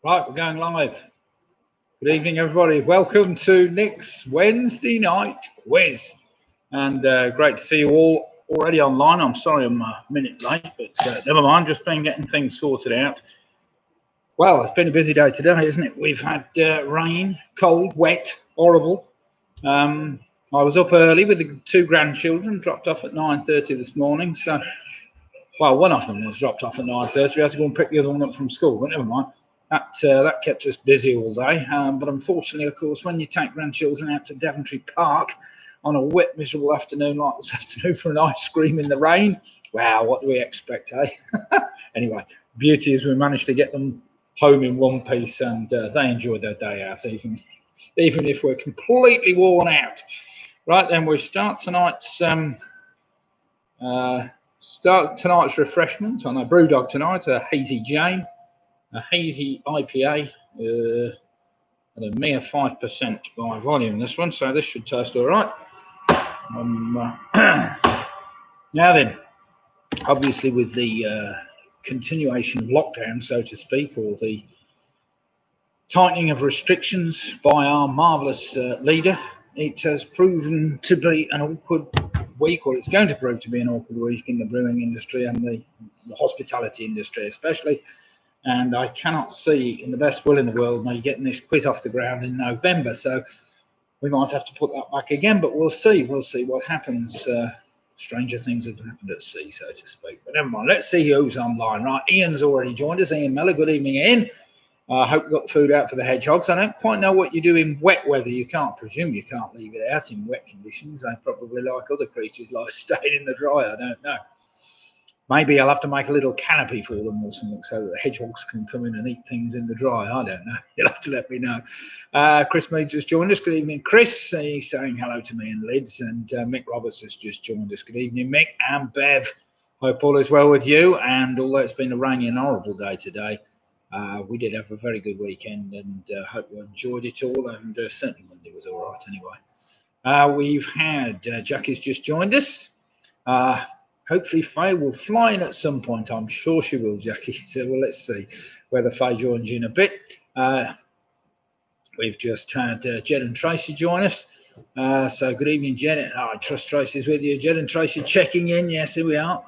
Right, we're going live. Good evening, everybody. Welcome to Nick's Wednesday night quiz. And great to see you all already online. I'm sorry I'm a minute late, but never mind, just been getting things sorted out. Well, it's been a busy day today, isn't it? We've had rain, cold, wet, horrible. I was up early with the two grandchildren, dropped off at 9:30 this morning. So, well, one of them was dropped off at 9:30. We had to go and pick the other one up from school, but never mind. That kept us busy all day. But unfortunately, of course, when you take grandchildren out to Daventry Park on a wet, miserable afternoon like this afternoon for an ice cream in the rain, wow, what do we expect, eh? Anyway, beauty is we managed to get them home in one piece, and they enjoyed their day out, even if we're completely worn out. Right then, we start tonight's refreshment on a Brewdog tonight, a Hazy Jane. A hazy IPA at a mere 5% by volume, this one, so this should taste all right. Now then, obviously with the continuation of lockdown, so to speak, or the tightening of restrictions by our marvellous leader, it has proven to be an awkward week, or it's going to prove to be an awkward week in the brewing industry and the hospitality industry especially. And I cannot see, in the best will in the world, me getting this quiz off the ground in November. So we might have to put that back again, but we'll see. We'll see what happens. Stranger things have happened at sea, so to speak. But never mind. Let's see who's online. Right, Ian's already joined us. Ian Mellor. Good evening, Ian. I hope you got food out for the hedgehogs. I don't quite know what you do in wet weather. You can't presume you can't leave it out in wet conditions. They probably, like other creatures, like staying in the dry. I don't know. Maybe I'll have to make a little canopy for them or something so that the hedgehogs can come in and eat things in the dry. I don't know. You'll have to let me know. Chris Mead just joined us. Good evening, Chris. He's saying hello to me in Lids. And Mick Roberts has just joined us. Good evening, Mick and Bev. Hope all is well with you. And although it's been a rainy and horrible day today, we did have a very good weekend and hope you enjoyed it all. And certainly Monday was all right anyway. We've had Jackie's just joined us. Hopefully Faye will fly in at some point. I'm sure she will, Jackie. So well, let's see whether Faye joins you in a bit. We've just had Jed and Tracy join us. So good evening, Jed. I trust Tracy's with you. Jed and Tracy checking in. Yes, here we are.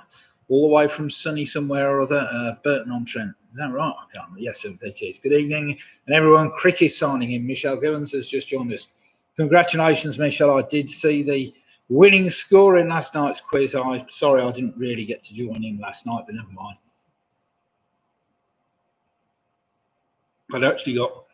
All the way from sunny somewhere or other, Burton-on-Trent. Is that right? I can't remember. Yes, it is. Good evening. And everyone, Cricket signing in. Michelle Givens has just joined us. Congratulations, Michelle. I did see the winning score in last night's quiz. I'm sorry I didn't really get to join in last night, but never mind. I'd actually got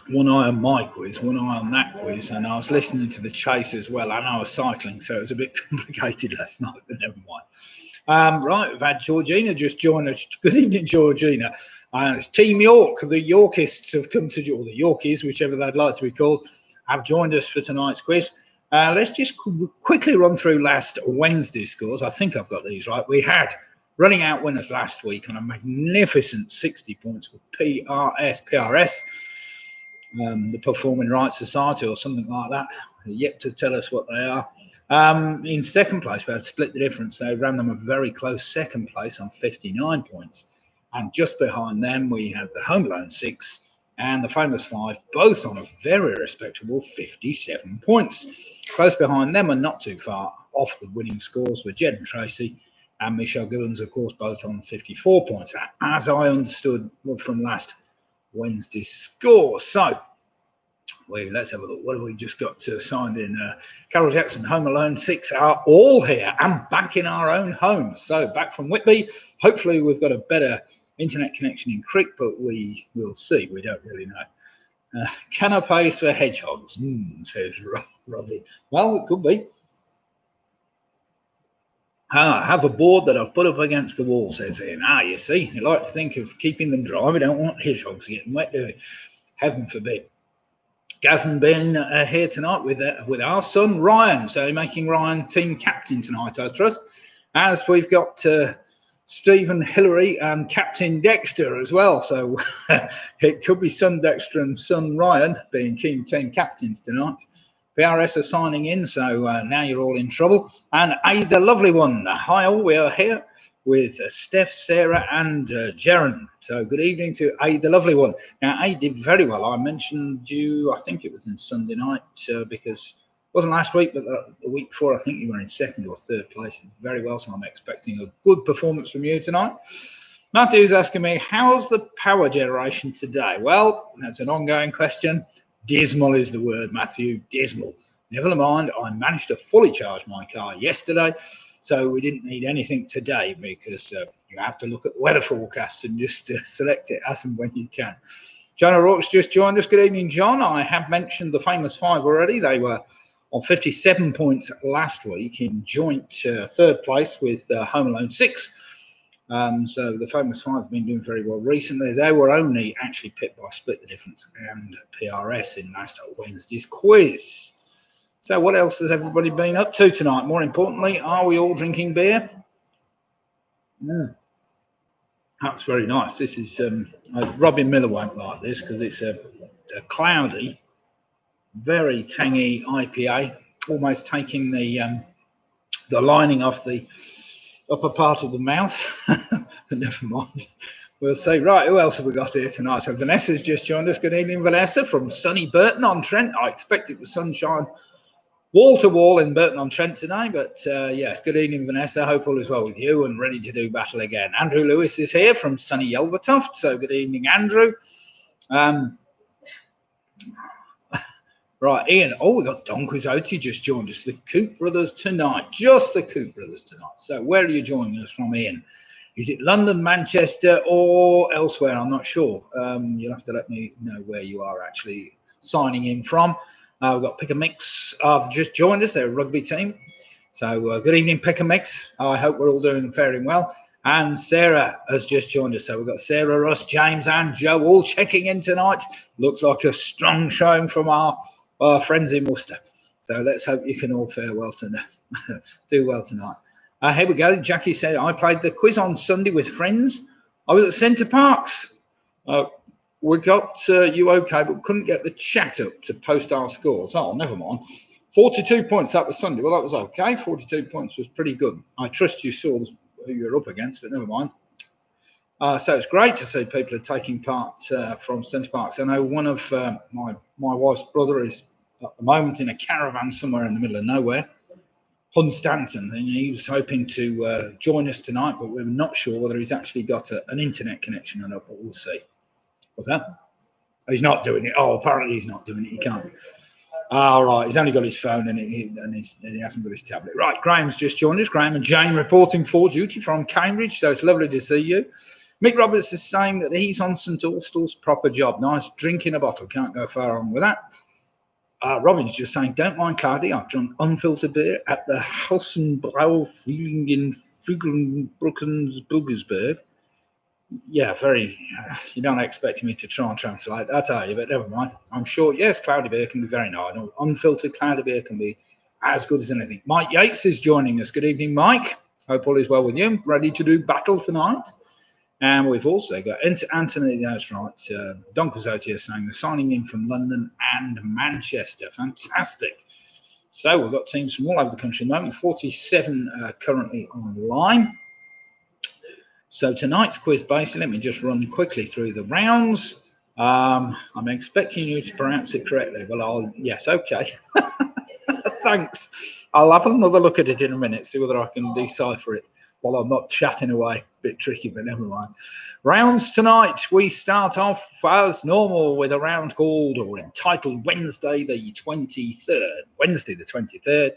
one eye on my quiz, one eye on that quiz, and I was listening to the chase as well, and I was cycling, so it was a bit complicated last night, but never mind. Right, we've had Georgina just join us. Good evening, Georgina. It's Team York. The Yorkists have come to, or the Yorkies, whichever they'd like to be called, have joined us for tonight's quiz. Let's just quickly run through last Wednesday's scores. I think I've got these right. We had running out winners last week on a magnificent 60 points with PRS, the Performing Rights Society or something like that. Yet to tell us what they are. In second place, we had Split the Difference. They ran them a very close second place on 59 points. And just behind them, we had the Home Alone 6 and the Famous 5, both on a very respectable 57 points. Close behind them and not too far off the winning scores were Jed and Tracy and Michelle Givens, of course, both on 54 points, as I understood from last Wednesday's score. So, let's have a look. What have we just got signed in? Carol Jackson, Home Alone 6 are all here and back in our own home. So, back from Whitby. Hopefully, we've got a better internet connection in Crick, but we will see. We don't really know. Canapes for hedgehogs, says Robbie. Well, it could be. I have a board that I've put up against the wall, says Ian. You see, you like to think of keeping them dry. We don't want hedgehogs getting wet, do we? Heaven forbid. Gaz and Ben are here tonight with our son Ryan, so making Ryan team captain tonight, I trust. As we've got Stephen Hillary and Captain Dexter as well. So it could be son Dexter and son Ryan being team captains tonight. PRS are signing in, so now you're all in trouble. And Ada, lovely one. Hi all, we are here with Steph, Sarah, and Jaren. So good evening to Aid, the lovely one. Now, Aid did very well. I mentioned you, I think it was in Sunday night, because it wasn't last week, but the week before, I think you were in second or third place. Very well, so I'm expecting a good performance from you tonight. Matthew's asking me, how's the power generation today? Well, that's an ongoing question. Dismal is the word, Matthew, dismal. Never mind, I managed to fully charge my car yesterday, so we didn't need anything today because you have to look at the weather forecast and just select it as and when you can. John O'Rourke's just joined us. Good evening, John. I have mentioned the famous five already. They were on 57 points last week in joint third place with Home Alone 6. So the famous five have been doing very well recently. They were only actually pipped by Split the Difference and PRS in last Wednesday's quiz. So what else has everybody been up to tonight? More importantly, are we all drinking beer? That's very nice. This is Robin Miller won't like this because it's a cloudy, very tangy IPA, almost taking the lining off the upper part of the mouth. But never mind. We'll see. Right, who else have we got here tonight? So Vanessa's just joined us. Good evening, Vanessa, from sunny Burton-on-Trent. I expect it was sunshine wall to wall in Burton-on-Trent today, but yes, good evening, Vanessa. Hope all is well with you and ready to do battle again. Andrew Lewis is here from sunny Yelvertoft. So good evening, Andrew. Right, Ian. Oh, we got Don Quixote just joined us. The Coop Brothers tonight. Just the Coop Brothers tonight. So where are you joining us from, Ian? Is it London, Manchester, or elsewhere? I'm not sure. You'll have to let me know where you are actually signing in from. We've got Pick a Mix. Just joined us. They're a rugby team. So good evening, Pick a Mix. I hope we're all doing and faring well. And Sarah has just joined us. So we've got Sarah, Russ, James, and Joe all checking in tonight. Looks like a strong showing from our friends in Worcester. So let's hope you can all fare well tonight. Do well tonight. Here we go. Jackie said, I played the quiz on Sunday with friends. I was at Centre Parks. We got you okay, but couldn't get the chat up to post our scores. Oh, never mind. 42 points, that was Sunday. Well, that was okay. 42 points was pretty good. I trust you saw who you're up against, but never mind. So it's great to see people are taking part from Centre Parks. I know one of my wife's brother is at the moment in a caravan somewhere in the middle of nowhere, Hunstanton, and he was hoping to join us tonight, but we're not sure whether he's actually got an internet connection or not, but we'll see. What's that? He's not doing it. Oh, apparently he's not doing it. He can't. All right, he's only got his phone and he hasn't got his tablet. Right, Graham's just joined us. Graham and Jane reporting for duty from Cambridge, so it's lovely to see you. Mick Roberts is saying that he's on St Austell's proper job. Nice drink in a bottle. Can't go far wrong with that. Robin's just saying, don't mind Cloudy. I've drunk unfiltered beer at the Hausenbrau feeling in Friedrichsbruckens, Buggersberg. Yeah, very. You don't expect me to try and translate that, are you? But never mind. I'm sure, yes, cloudy beer can be very nice. Unfiltered cloudy beer can be as good as anything. Mike Yates is joining us. Good evening, Mike. Hope all is well with you. Ready to do battle tonight. And we've also got Anthony, that's right, Don Quixote is saying they're signing in from London and Manchester. Fantastic. So we've got teams from all over the country at the moment, 47 currently online. So tonight's quiz, basically, let me just run quickly through the rounds. I'm expecting you to pronounce it correctly. Well, yes, okay. Thanks. I'll have another look at it in a minute, see whether I can decipher it while I'm not chatting away. A bit tricky, but never mind. Rounds tonight. We start off as normal with a round called or entitled Wednesday the 23rd. Wednesday the 23rd.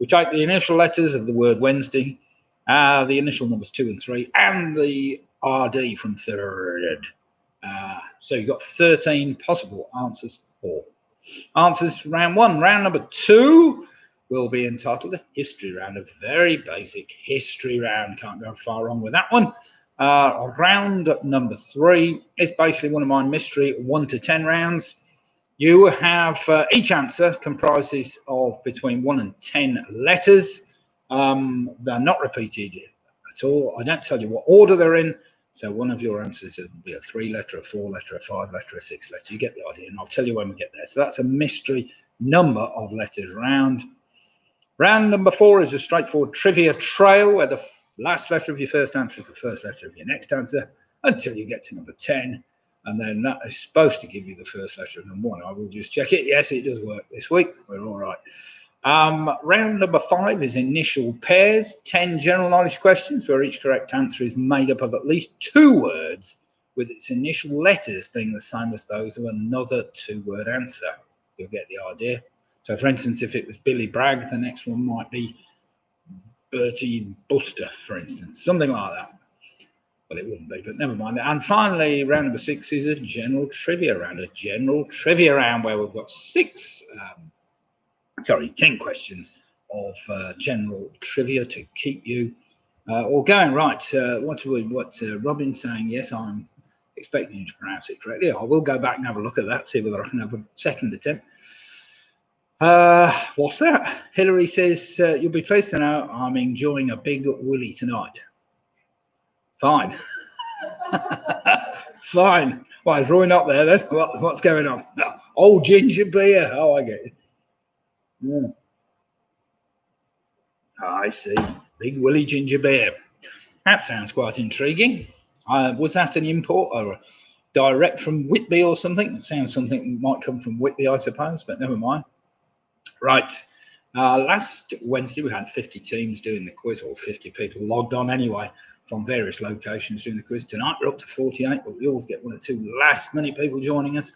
We take the initial letters of the word Wednesday, the initial numbers 2 and 3, and the RD from third. So you've got 13 possible answers for. Answers to round 1. Round number 2 will be entitled a history round, a very basic history round. Can't go far wrong with that one. Round number 3 is basically one of my mystery 1 to 10 rounds. You have each answer comprises of between 1 and 10 letters. They're not repeated at all. I don't tell you what order they're in. So one of your answers will be a 3-letter, a 4-letter, a 5-letter, a 6-letter. You get the idea, and I'll tell you when we get there. So that's a mystery number of letters round. Round number 4 is a straightforward trivia trail where Last letter of your first answer is the first letter of your next answer until you get to number 10. And then that is supposed to give you the first letter of number 1. I will just check it. Yes, it does work this week. We're all right. Round number 5 is initial pairs. 10 general knowledge questions where each correct answer is made up of at least 2 words with its initial letters being the same as those of another 2-word answer. You'll get the idea. So, for instance, if it was Billy Bragg, the next one might be Bertie Buster, for instance, something like that. Well, it wouldn't be, but never mind. And finally, round number 6 is a general trivia round. A general trivia round where we've got 10 questions of general trivia to keep you all going. Right, what Robin's saying, yes, I'm expecting you to pronounce it correctly. I will go back and have a look at that, see whether I can have a second attempt. What's that? Hillary says, you'll be pleased to know I'm enjoying a big willy tonight. Fine. Fine. Well, is Roy not there then? What's going on? Oh, ginger beer. Oh, I get it. Yeah. I see. Big willy ginger beer. That sounds quite intriguing. Was that an import or a direct from Whitby or something? It sounds something that might come from Whitby, I suppose, but never mind. Right. Last Wednesday, we had 50 teams doing the quiz, or 50 people logged on anyway from various locations doing the quiz. Tonight, we're up to 48, but we always get 1 or 2 last-minute people joining us.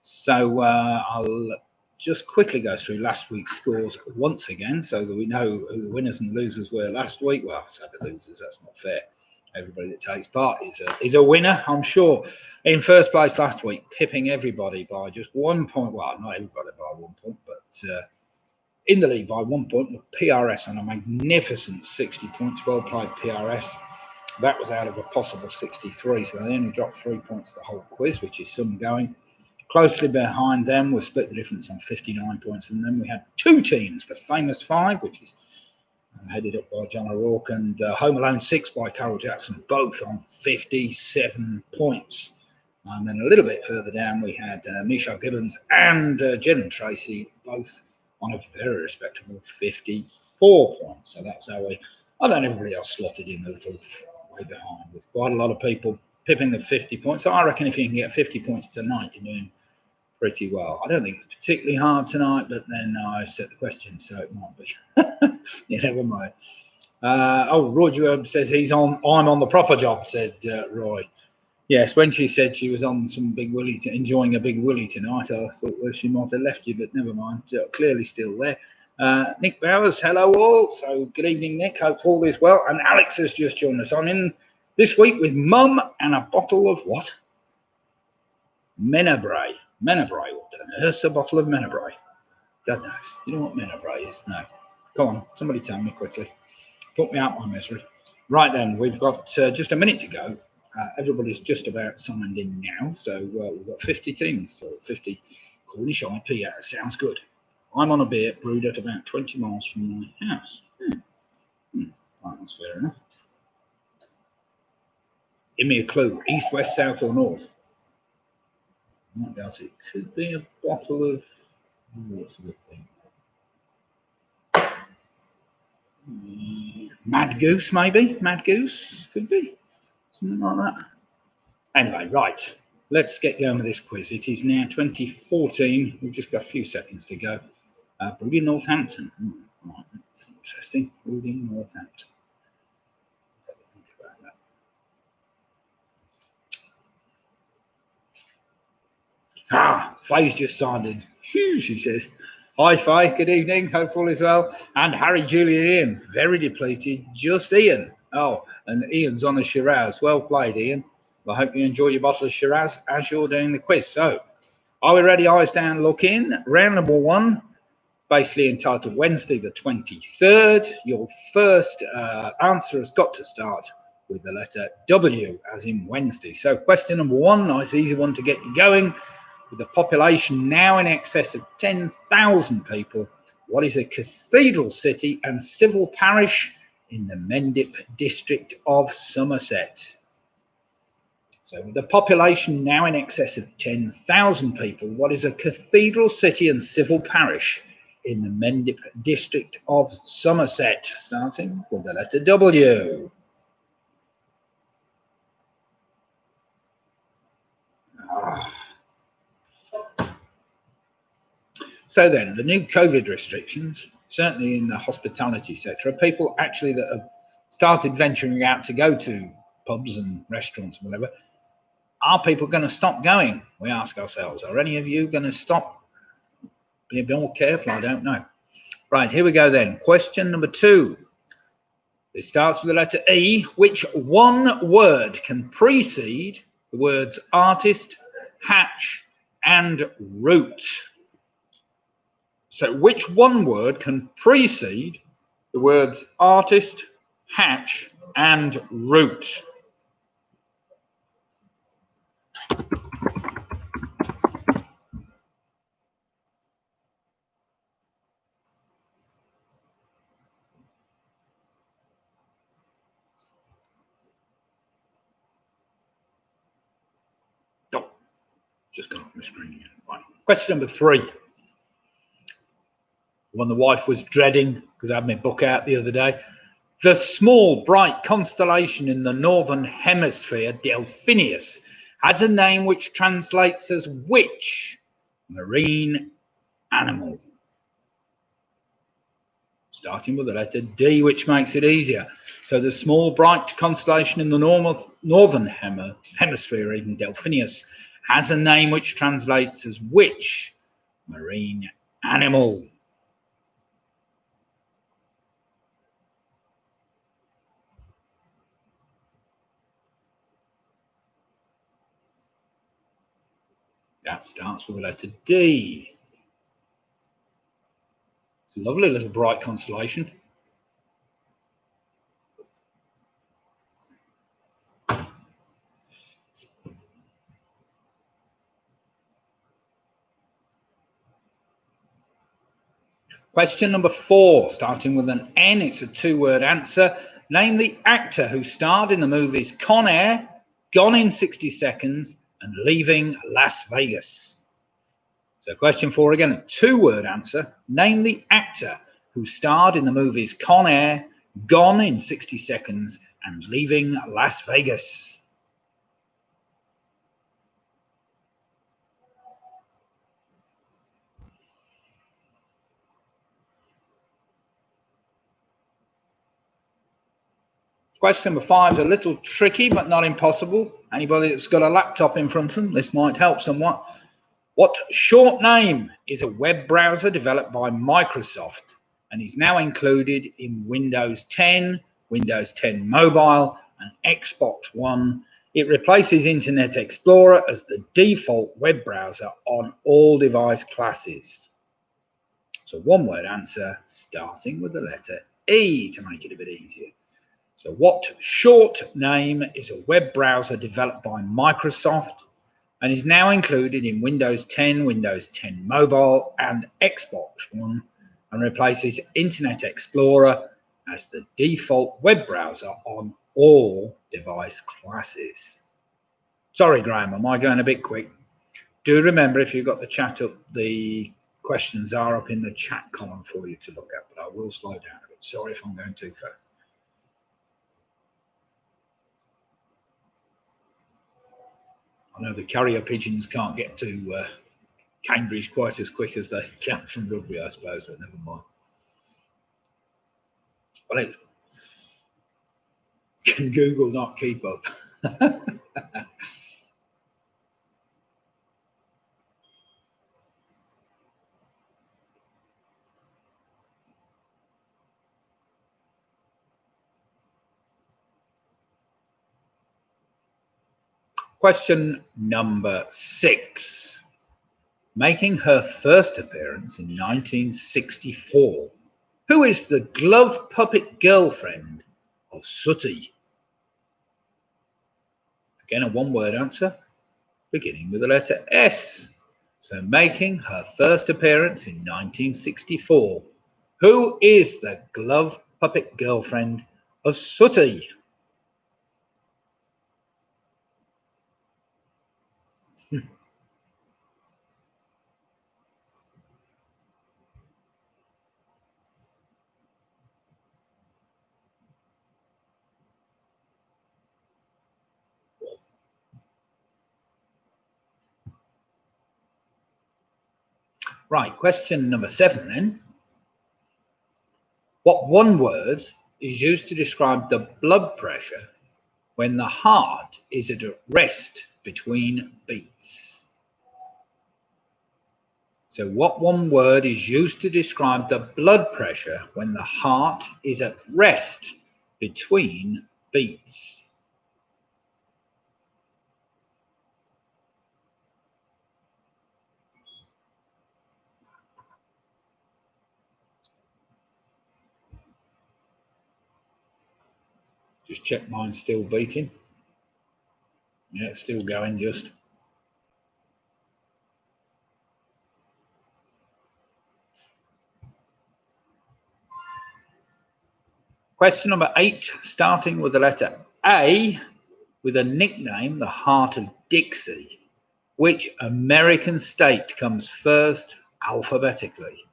So I'll just quickly go through last week's scores once again so that we know who the winners and losers were last week. Well, I say the losers, that's not fair. Everybody that takes part is a winner, I'm sure. In first place last week, pipping everybody by just 1 point. Well, not everybody by 1 point, but in the lead by 1 point with PRS on a magnificent 60 points. Well played, PRS. That was out of a possible 63, so they only dropped 3 points the whole quiz, which is some going. Closely behind them, we split the difference on 59 points, and then we had 2 teams, the famous 5, which is headed up by John O'Rourke, and Home Alone 6 by Carol Jackson, both on 57 points. And then a little bit further down, we had Michelle Gibbons and Jen and Tracy, both on a very respectable 54 points. So that's how everybody else slotted in a little way behind, with quite a lot of people pipping the 50 points. So I reckon if you can get 50 points tonight, you're doing pretty well. I don't think it's particularly hard tonight, but then I set the question, so it might be. You never mind. Roy says I'm on the proper job, said Roy. Yes, when she said she was on some big willy, enjoying a big willy tonight, I thought, well, she might have left you, but never mind. Clearly still there. Nick Bowers, hello all. So good evening, Nick. Hope all is well. And Alex has just joined us. I'm in this week with Mum and a bottle of what? Menabray. Menabray. What on earth's a bottle of Menabray? God knows. You know what Menabray is? No. Come on, somebody tell me quickly. Put me out my misery. Right then, we've got just a minute to go. Everybody's just about signed in now, so we've got 50 teams, so 50 Cornish IPA. Sounds good. I'm on a beer brewed at about 20 miles from my house. Right, that's fair enough. Give me a clue. East, west, south, or north? Might be able to. It could be a bottle of what's the thing? Mad Goose, maybe? Mad Goose? Could be. Something like that. Anyway, right. Let's get going with this quiz. It is now 2014. We've just got a few seconds to go. Brewed in Northampton. Right, that's interesting. Brewed in Northampton. Have a think about that. Faye's just signed in. Phew, she says. Hi, Faye. Good evening. Hope all is well. And Harry, Julia, Ian. Very depleted. Just Ian. Oh, and Ian's on a Shiraz. Well played, Ian. I hope you enjoy your bottle of Shiraz as you're doing the quiz. So, are we ready? Eyes down, look in. Round number 1, basically entitled Wednesday the 23rd. Your first answer has got to start with the letter W, as in Wednesday. So, question number 1, nice easy one to get you going. With the population now in excess of 10,000 people, what is a cathedral city and civil parish in the Mendip district of Somerset? So with the population now in excess of 10,000 people, what is a cathedral city and civil parish in the Mendip district of Somerset, starting with the letter W. So then, the new COVID restrictions, certainly in the hospitality sector, people actually that have started venturing out to go to pubs and restaurants and whatever, are people going to stop going? We ask ourselves, are any of you going to stop? Be a bit more careful, I don't know. Right, here we go then. Question number 2. It starts with the letter E. Which one word can precede the words artist, hatch, and root? So which one word can precede the words artist, hatch, and root? Oh, just gone off my screen. Right. Question number 3. One the wife was dreading because I had my book out the other day. The small, bright constellation in the northern hemisphere, Delphinius, has a name which translates as which marine animal? Starting with the letter D, which makes it easier. So the small, bright constellation in the northern hemisphere, even Delphinius, has a name which translates as which marine animal? That starts with the letter D. It's a lovely little bright constellation. Question number 4, starting with an N. It's a 2-word answer. Name the actor who starred in the movies Con Air, Gone in 60 Seconds, and Leaving Las Vegas. So question 4 again, a 2-word answer. Name the actor who starred in the movies Con Air, Gone in 60 Seconds, and Leaving Las Vegas. Question number 5 is a little tricky, but not impossible. Anybody that's got a laptop in front of them, this might help somewhat. What short name is a web browser developed by Microsoft and is now included in Windows 10, Windows 10 Mobile, and Xbox One? It replaces Internet Explorer as the default web browser on all device classes. So 1-word answer, starting with the letter E to make it a bit easier. So what short name is a web browser developed by Microsoft and is now included in Windows 10, Windows 10 Mobile, and Xbox One, and replaces Internet Explorer as the default web browser on all device classes? Sorry, Graham, am I going a bit quick? Do remember, if you've got the chat up, the questions are up in the chat column for you to look at, but I will slow down a bit. Sorry if I'm going too fast. I know the carrier pigeons can't get to Cambridge quite as quick as they can from Rugby, I suppose, but never mind. Well, can Google not keep up? Question number 6. Making her first appearance in 1964, who is the glove puppet girlfriend of Sooty? Again, a 1-word answer, beginning with the letter S. So making her first appearance in 1964, who is the glove puppet girlfriend of Sooty? Right, question number 7 then. What one word is used to describe the blood pressure when the heart is at rest between beats? So what one word is used to describe the blood pressure when the heart is at rest between beats? Just check mine's still beating. Yeah, it's still going just. Question number 8, starting with the letter A, with a nickname, the Heart of Dixie. Which American state comes first alphabetically?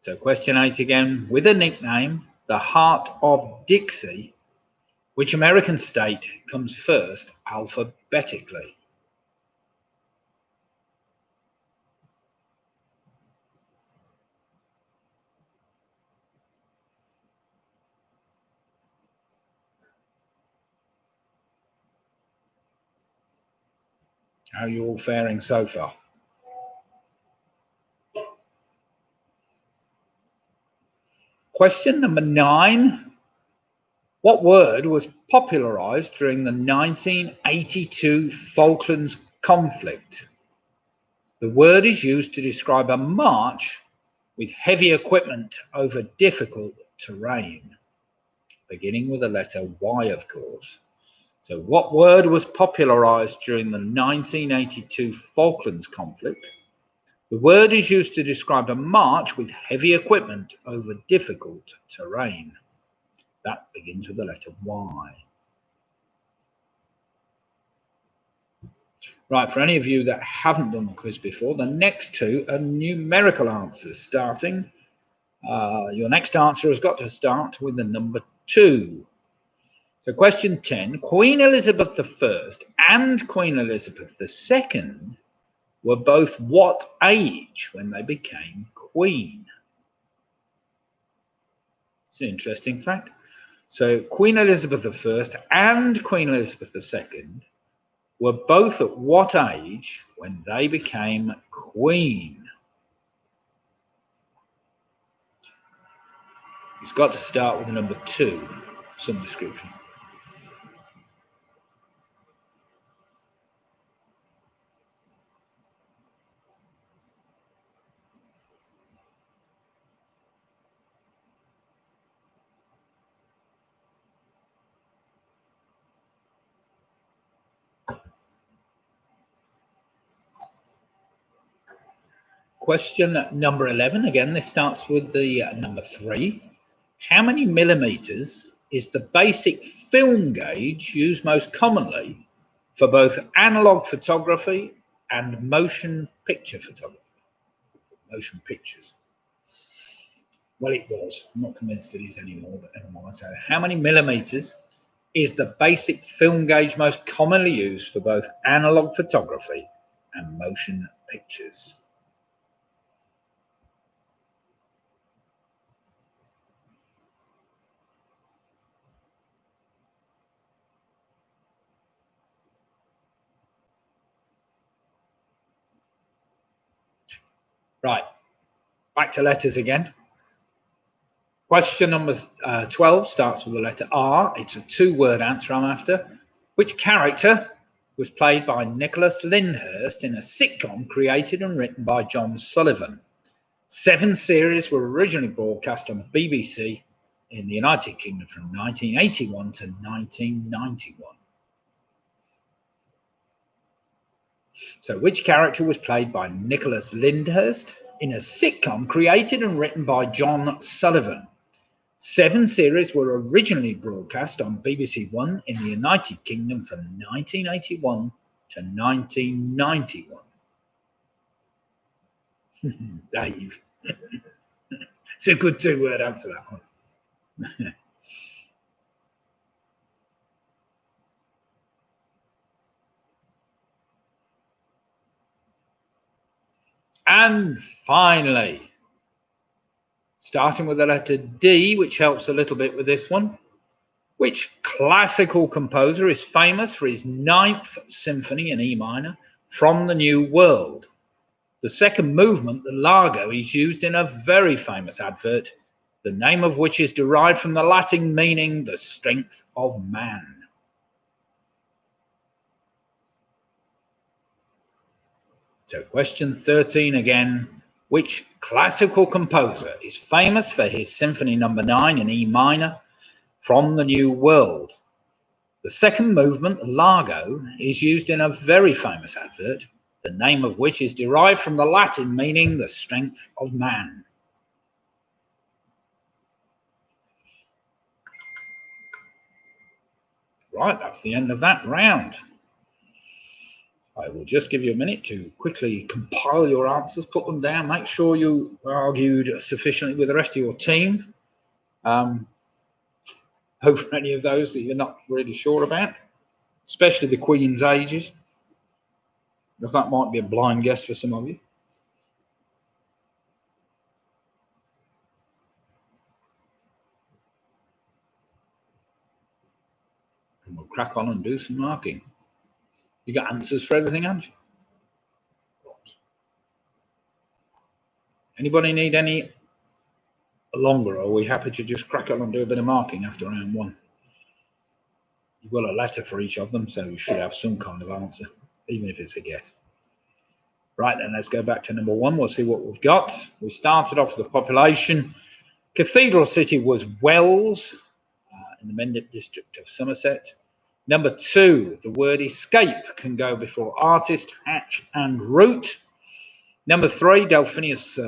So question 8 again, with a nickname, the Heart of Dixie. Which American state comes first alphabetically? How are you all faring so far? Question number 9. What word was popularized during the 1982 Falklands conflict? The word is used to describe a march with heavy equipment over difficult terrain, beginning with the letter Y, of course. So what word was popularized during the 1982 Falklands conflict? The word is used to describe a march with heavy equipment over difficult terrain. That begins with the letter Y. Right, for any of you that haven't done the quiz before, the next two are numerical answers starting. Your next answer has got to start with the number 2. So question 10, Queen Elizabeth I and Queen Elizabeth II were both what age when they became queen? It's an interesting fact. So Queen Elizabeth I and Queen Elizabeth II were both at what age when they became queen? It's got to start with the number 2, some description. Question number 11, again, this starts with the number 3. How many millimeters is the basic film gauge used most commonly for both analog photography and motion picture photography? Motion pictures. Well, it was. I'm not convinced it is anymore, but never mind. So how many millimeters is the basic film gauge most commonly used for both analog photography and motion pictures? Right, back to letters again. Question number 12 starts with the letter R. It's a 2-word answer I'm after. Which character was played by Nicholas Lyndhurst in a sitcom created and written by John Sullivan? 7 series were originally broadcast on the BBC in the United Kingdom from 1981 to 1991. So which character was played by Nicholas Lyndhurst in a sitcom created and written by John Sullivan? 7 series were originally broadcast on BBC One in the United Kingdom from 1981 to 1991. Dave. It's a good 2-word answer, that one. And finally, starting with the letter D, which helps a little bit with this one. Which classical composer is famous for his 9th Symphony in E minor from the New World? The second movement, the Largo, is used in a very famous advert, the name of which is derived from the Latin meaning the strength of man. So question 13 again. Which classical composer is famous for his Symphony No. 9 in E minor from the New World? The second movement, Largo, is used in a very famous advert, the name of which is derived from the Latin meaning the strength of man. Right, that's the end of that round. I will just give you a minute to quickly compile your answers, put them down, make sure you argued sufficiently with the rest of your team over any of those that you're not really sure about, especially the Queen's ages, because that might be a blind guess for some of you. And we'll crack on and do some marking. You got answers for everything, haven't you? Anybody need any longer, or are we happy to just crack on and do a bit of marking after round one? You've got a letter for each of them, so you should have some kind of answer, even if it's a guess. Right, then let's go back to number one. We'll see what we've got. We started off with the population. Cathedral city was Wells, in the Mendip district of Somerset. Number two, the word escape can go before artist, hatch, and root. Number three, Delphinus,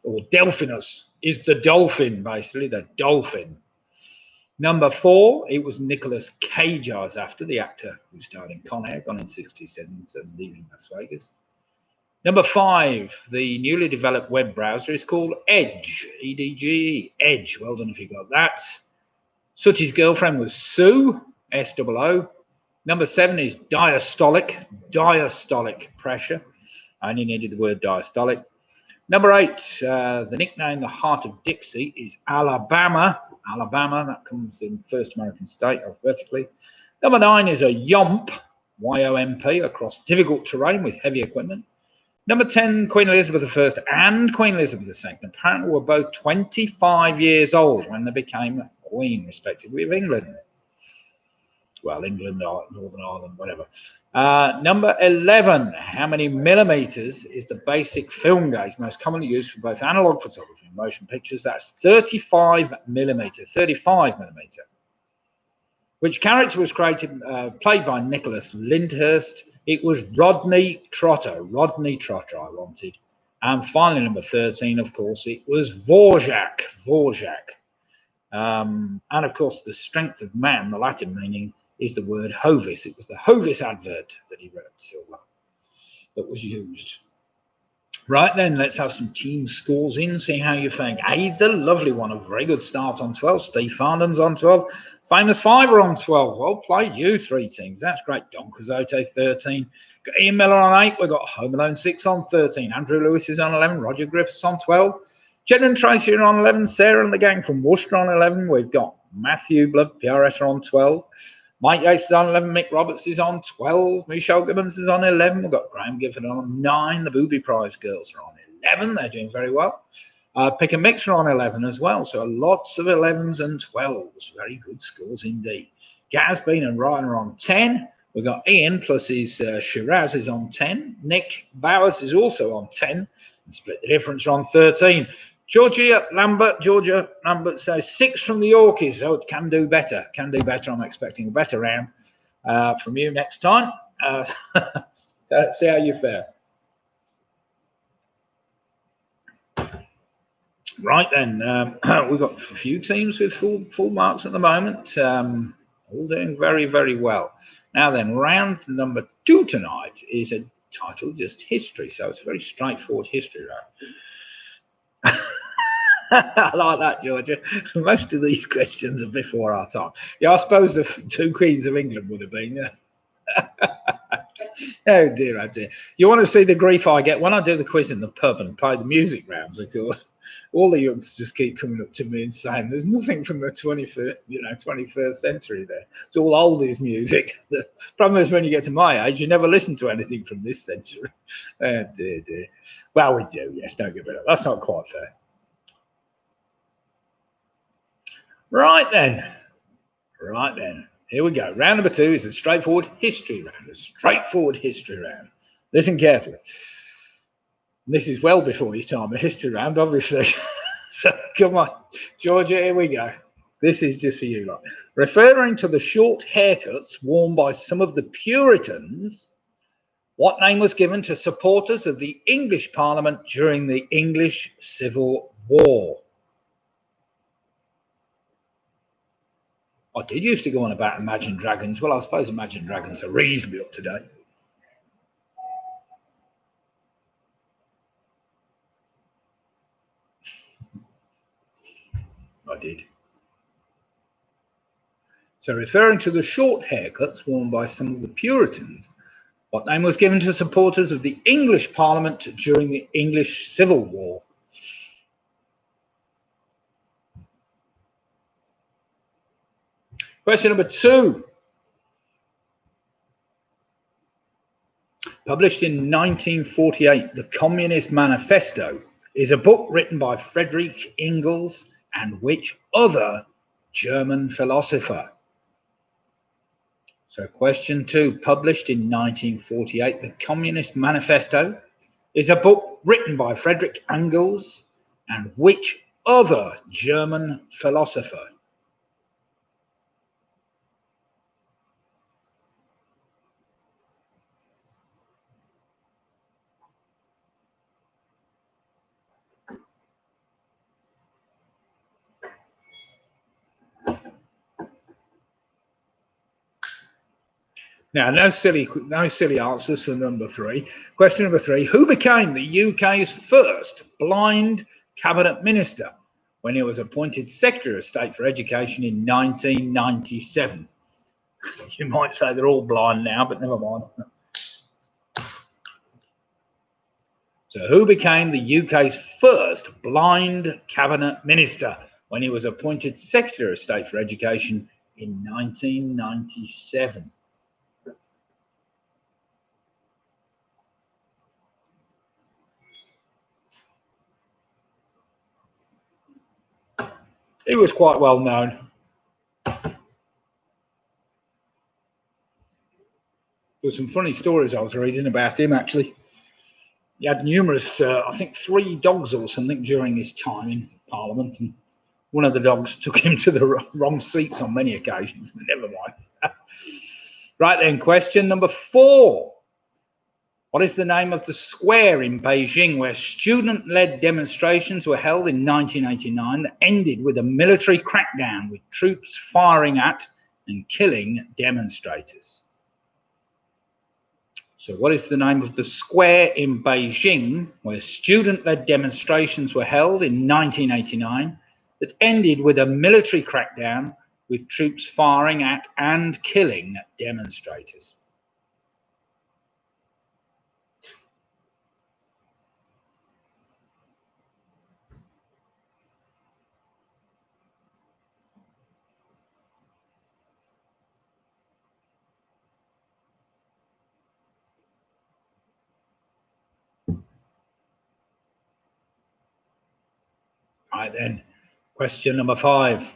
or Delphinus, is the dolphin, basically, the dolphin. Number four, it was Nicolas Cage I was after, the actor who starred in Con Air, gone in 67 and leaving Las Vegas. Number five, the newly developed web browser is called Edge, E-D-G-E, Edge. Well done if you got that. Sooty's girlfriend was Sue, S-O-O. Number seven is diastolic pressure. I only needed the word diastolic. Number eight, the nickname, the Heart of Dixie, is Alabama. Alabama, that comes in first American state alphabetically. Number nine is a Yomp, Y-O-M-P, across difficult terrain with heavy equipment. Number 10, Queen Elizabeth I and Queen Elizabeth II apparently were both 25 years old when they became Queen, respectively, of England. Well, England, Northern Ireland, whatever. Number 11, how many millimeters is the basic film gauge most commonly used for both analog photography and motion pictures? That's 35 millimeter. Which character was played by Nicholas Lyndhurst? It was Rodney Trotter. I wanted. And finally, number 13, of course, it was Dvorak. And of course, the strength of man, the Latin meaning, is the word Hovis. It was the Hovis advert that he wrote that was used. Right then, let's have some team scores in, see how you're faring. The lovely one, a very good start on 12. Steve Farnham's on 12. Famous Fiver on 12. Well played, you three teams. That's great. Don Quixote 13. Got Ian Miller on 8. We've got Home Alone 6 on 13. Andrew Lewis is on 11. Roger Griffiths on 12. Jen and Tracy are on 11. Sarah and the gang from Worcester on 11. We've got Matthew Blood, PRS, are on 12. Mike Yates is on 11. Mick Roberts is on 12. Michelle Gibbons is on 11. We've got Graham Gifford on 9. The Booby Prize girls are on 11. They're doing very well. Pick and Mix are on 11 as well. So lots of 11s and 12s. Very good scores indeed. Gaz, Bean and Ryan are on 10. We've got Ian plus his Shiraz is on 10. Nick Bowers is also on 10. And Split the Difference are on 13. Georgia Lambert says 6 from the Yorkies. So it can do better. I'm expecting a better round from you next time. Let's see how you fare. Right then, we've got a few teams with full marks at the moment. All doing very, very well. Now then, round number 2 tonight is a title just history. So it's a very straightforward history round. I like that, Georgia. Most of these questions are before our time. Yeah, I suppose the 2 Queens of England would have been. Oh dear, oh dear. You want to see the grief I get when I do the quiz in the pub and play the music rounds? Of course, all the youngsters just keep coming up to me and saying, "There's nothing from the 21st century there. It's all oldies music." The problem is when you get to my age, you never listen to anything from this century. Oh dear, dear. Well, we do. Yes, don't get rid of that. That's not quite fair. Right then. Right then. Here we go. Round number 2 is a straightforward history round. A straightforward history round. Listen carefully. This is well before your time, a history round, obviously. So come on, Georgia, here we go. This is just for you lot. Referring to the short haircuts worn by some of the Puritans, what name was given to supporters of the English Parliament during the English Civil War? I did used to go on about Imagine Dragons. Well, I suppose Imagine Dragons are reasonably up to date. I did. So, referring to the short haircuts worn by some of the Puritans, what name was given to supporters of the English Parliament during the English Civil War? Question number 2. Published in 1948, The Communist Manifesto is a book written by Friedrich Engels and which other German philosopher? So question 2, published in 1948, The Communist Manifesto is a book written by Friedrich Engels and which other German philosopher? Now, no silly answers for number 3. Question number 3, who became the UK's first blind cabinet minister when he was appointed Secretary of State for Education in 1997? You might say they're all blind now, but never mind. So who became the UK's first blind cabinet minister when he was appointed Secretary of State for Education in 1997? He was quite well known. There's some funny stories I was reading about him, actually. He had numerous, I think 3 dogs or something during his time in Parliament, and one of the dogs took him to the wrong seats on many occasions. Never mind. Right then, question number 4. What is the name of the square in Beijing where student-led demonstrations were held in 1989 that ended with a military crackdown with troops firing at and killing demonstrators? So what is the name of the square in Beijing where student-led demonstrations were held in 1989 that ended with a military crackdown with troops firing at and killing demonstrators? Right then, question number 5.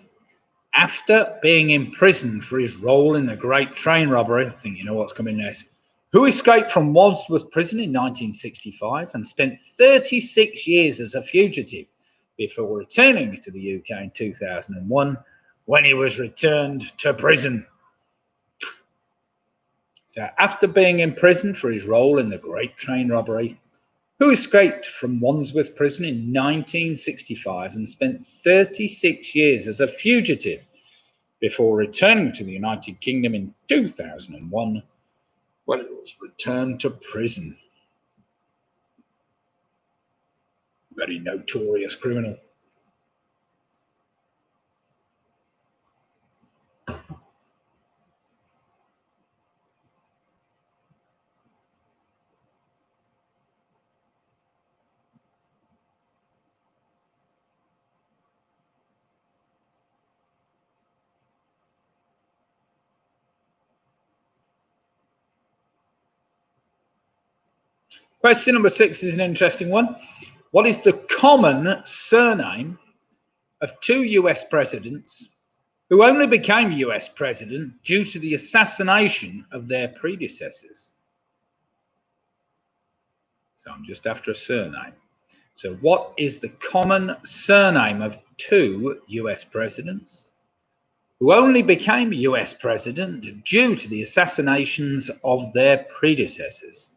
After being imprisoned for his role in the Great Train Robbery, I think you know what's coming next, who escaped from Wandsworth Prison in 1965 and spent 36 years as a fugitive before returning to the UK in 2001 when he was returned to prison? So after being imprisoned for his role in the Great Train Robbery, who escaped from Wandsworth Prison in 1965 and spent 36 years as a fugitive before returning to the United Kingdom in 2001 when it was returned to prison? Very notorious criminal. Question number 6 is an interesting one. What is the common surname of 2 US presidents who only became US president due to the assassination of their predecessors? So I'm just after a surname. So what is the common surname of 2 US presidents who only became US president due to the assassinations of their predecessors?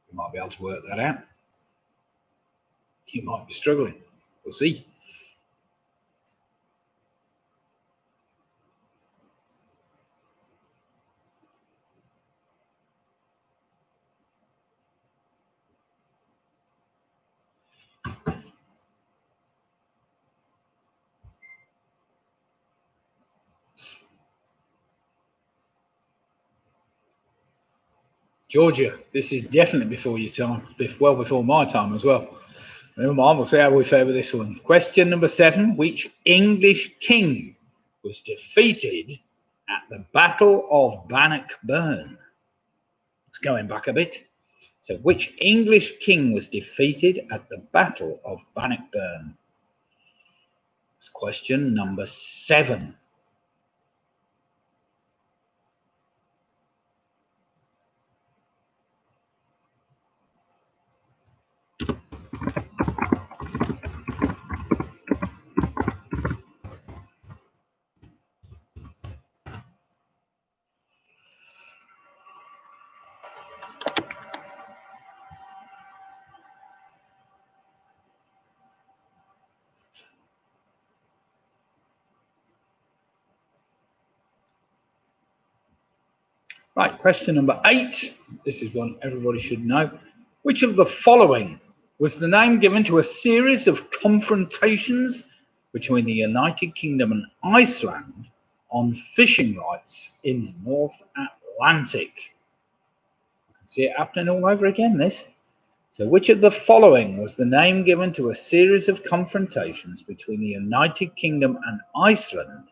You might be able to work that out. You might be struggling. We'll see. Georgia, this is definitely before your time, well before my time as well. Never mind, we'll see how we fare with this one. Question number 7. Which English king was defeated at the Battle of Bannockburn? It's going back a bit. So, which English king was defeated at the Battle of Bannockburn? It's question number 7. Right, question number 8. This is one everybody should know. Which of the following was the name given to a series of confrontations between the United Kingdom and Iceland on fishing rights in the North Atlantic? You can see it happening all over again, this. So which of the following was the name given to a series of confrontations between the United Kingdom and Iceland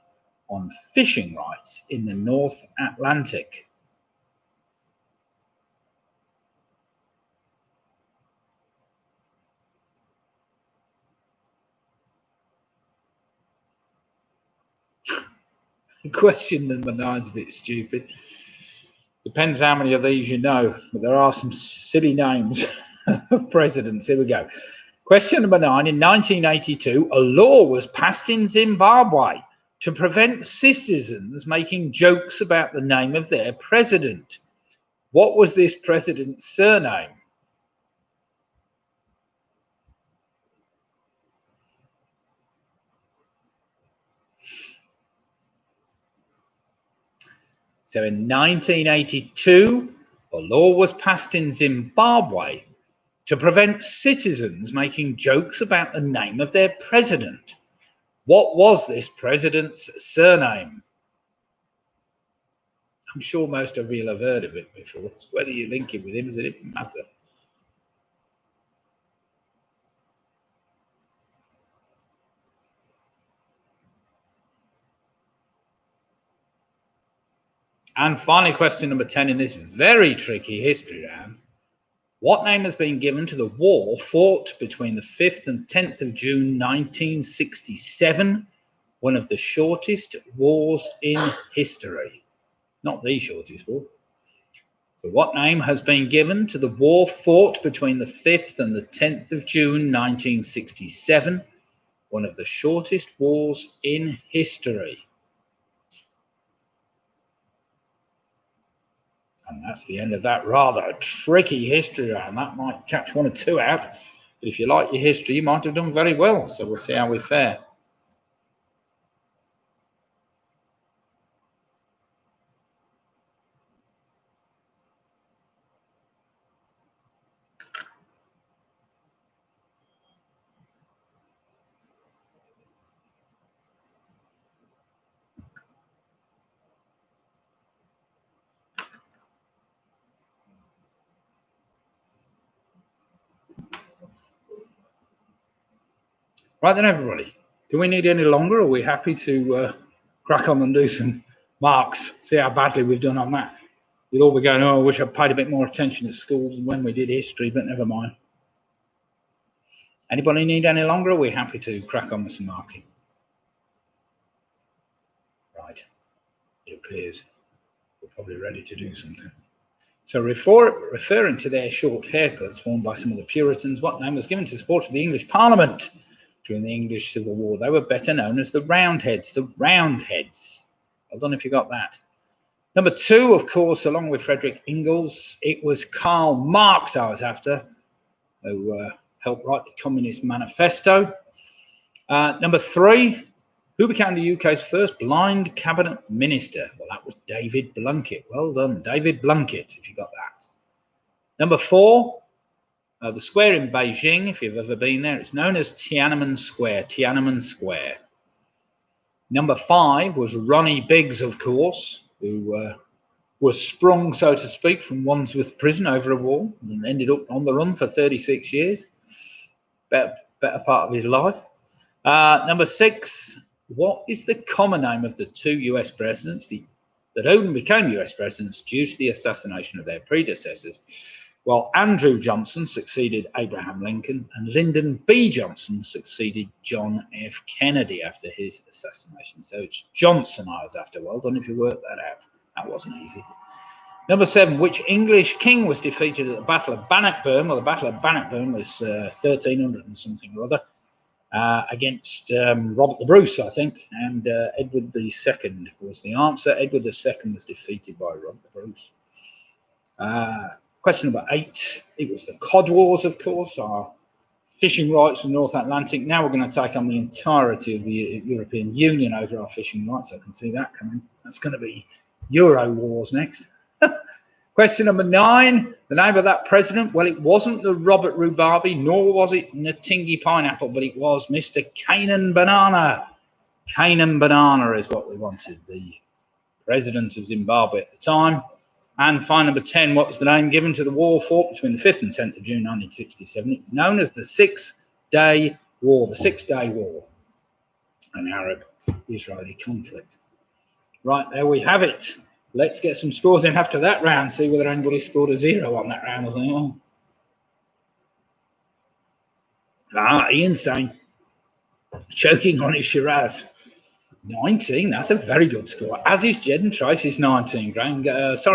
on fishing rights in the North Atlantic? Question number 9 is a bit stupid. Depends how many of these you know, but there are some silly names of presidents. Here we go. Question number 9. In 1982, a law was passed in Zimbabwe to prevent citizens making jokes about the name of their president. What was this president's surname? So in 1982, a law was passed in Zimbabwe to prevent citizens making jokes about the name of their president. What was this president's surname? I'm sure most of you will have heard of it before. It's whether you link it with him, does it even matter? And finally, question number 10 in this very tricky history round. What name has been given to the war fought between the 5th and 10th of June 1967, one of the shortest wars in history? Not the shortest war. So what name has been given to the war fought between the 5th and the 10th of June 1967, one of the shortest wars in history? And that's the end of that rather tricky history round. That might catch 1 or 2 out. But if you like your history, you might have done very well. So we'll see how we fare. Right then, everybody, do we need any longer, or are we happy to crack on and do some marks, see how badly we've done on that? You'll all be going, oh, I wish I'd paid a bit more attention at school when we did history, but never mind. Anybody need any longer, or are we happy to crack on with some marking? Right, it appears we're probably ready to do something. So referring to their short haircuts worn by some of the Puritans, what name was given to the support of the English Parliament during the English Civil War? They were better known as the Roundheads. The Roundheads. Well done if you got that. Number 2, of course, along with Frederick Ingalls, it was Karl Marx I was after, who helped write the Communist Manifesto. Number 3, who became the UK's first blind cabinet minister? Well, that was David Blunkett. Well done, David Blunkett, if you got that. Number 4, the square in Beijing, if you've ever been there, it's known as Tiananmen Square. Tiananmen Square. Number 5 was Ronnie Biggs, of course, who was sprung, so to speak, from Wandsworth Prison over a war and ended up on the run for 36 years. Better part of his life. Number 6, what is the common name of the 2 US presidents that only became US presidents due to the assassination of their predecessors? Well, Andrew Johnson succeeded Abraham Lincoln, and Lyndon B. Johnson succeeded John F. Kennedy after his assassination. So it's Johnson I was after. Well done if you worked that out. That wasn't easy. Number 7, which English king was defeated at the Battle of Bannockburn? Well, the Battle of Bannockburn was 1300 and something or other. Against Robert the Bruce, I think, and Edward II was the answer. Edward II was defeated by Robert the Bruce. Question number 8, it was the Cod Wars, of course, our fishing rights in the North Atlantic. Now we're going to take on the entirety of the European Union over our fishing rights. I can see that coming. That's going to be Euro Wars next. Question number 9, the name of that president? Well, it wasn't the Robert Rubabi, nor was it Natingi Pineapple, but it was Mr. Canaan Banana. Canaan Banana is what we wanted, the president of Zimbabwe at the time. And final number 10, what was the name given to the war fought between the 5th and 10th of June 1967? It's known as the Six-Day War, the Six-Day War, an Arab-Israeli conflict. Right, there we have it. Let's get some scores in after that round, see whether anybody scored a 0 on that round or something. Ian's saying, choking on his Shiraz. 19, that's a very good score. As is Jed and Trace is 19.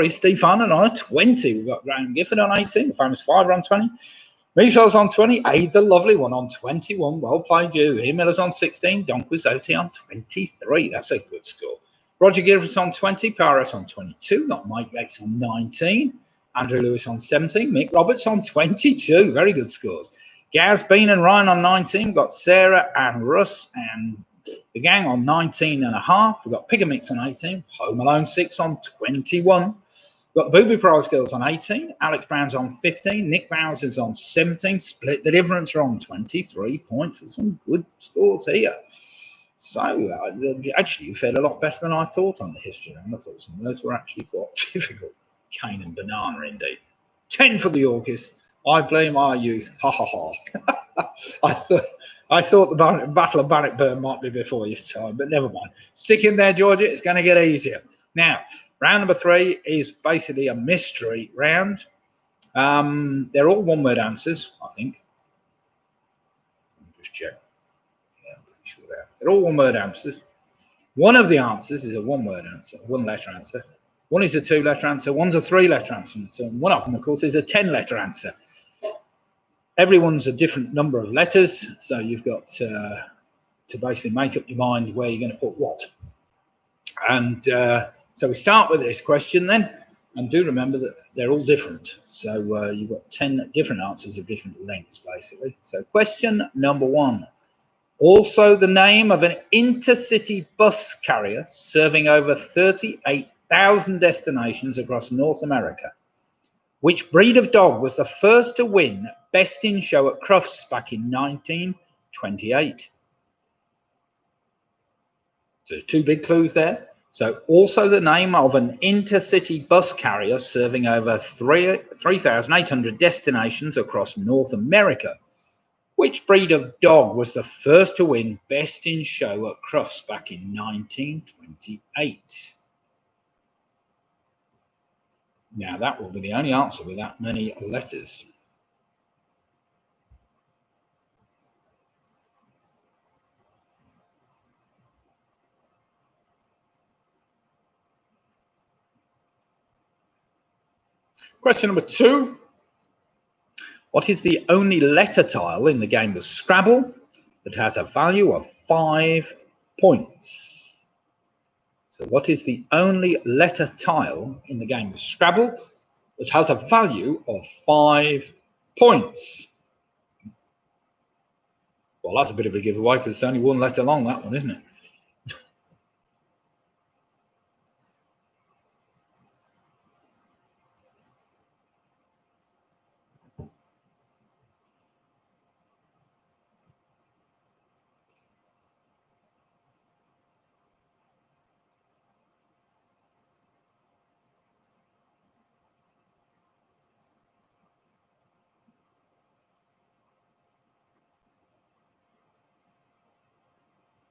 Stefan and I are 20. We've got Graham Gifford on 18. The famous Fiver on 20. Michel's on 20. Aid the lovely one on 21. Well played, you. Ian Miller's on 16. Don Quixote on 23. That's a good score. Roger Gifford's on 20. Paris on 22. Got Mike Rex on 19. Andrew Lewis on 17. Mick Roberts on 22. Very good scores. Gaz, Bean and Ryan on 19. We've got Sarah and Russ and the gang on 19.5. We've got Pigamix on 18. Home Alone 6 on 21. We've got Booby Prize Girls on 18. Alex Brown's on 15. Nick Bowser's on 17. Split the Difference are on 23 points. For some good scores here. So, actually, you fared a lot better than I thought on the history round. I thought some of those were actually quite difficult. Canaan Banana, indeed. 10 for the Yorkists. I blame our youth. Ha, ha, ha. I thought the Battle of Bannockburn might be before your time, but never mind. Stick in there, Georgia. It's going to get easier. Now, round number 3 is basically a mystery round. They're all one-word answers, I think. Let me just check. Sure they're all one-word answers. One of the answers is a one-word answer, one-letter answer. One is a 2-letter answer. One's a 3-letter answer. So one of them, of course, is a 10-letter answer. Everyone's a different number of letters, so you've got to basically make up your mind where you're going to put what. And so we start with this question then, and do remember that they're all different. So you've got 10 different answers of different lengths, basically. So question number 1. Also the name of an intercity bus carrier serving over 38,000 destinations across North America. Which breed of dog was the first to win Best in Show at Crufts back in 1928? So 2 big clues there. So also the name of an intercity bus carrier serving over 3,800 destinations across North America. Which breed of dog was the first to win Best in Show at Crufts back in 1928? Now, that will be the only answer with that many letters. Question number 2. What is the only letter tile in the game of Scrabble that has a value of 5 points? So what is the only letter tile in the game of Scrabble that has a value of 5 points? Well, that's a bit of a giveaway because it's only one letter long, that one, isn't it?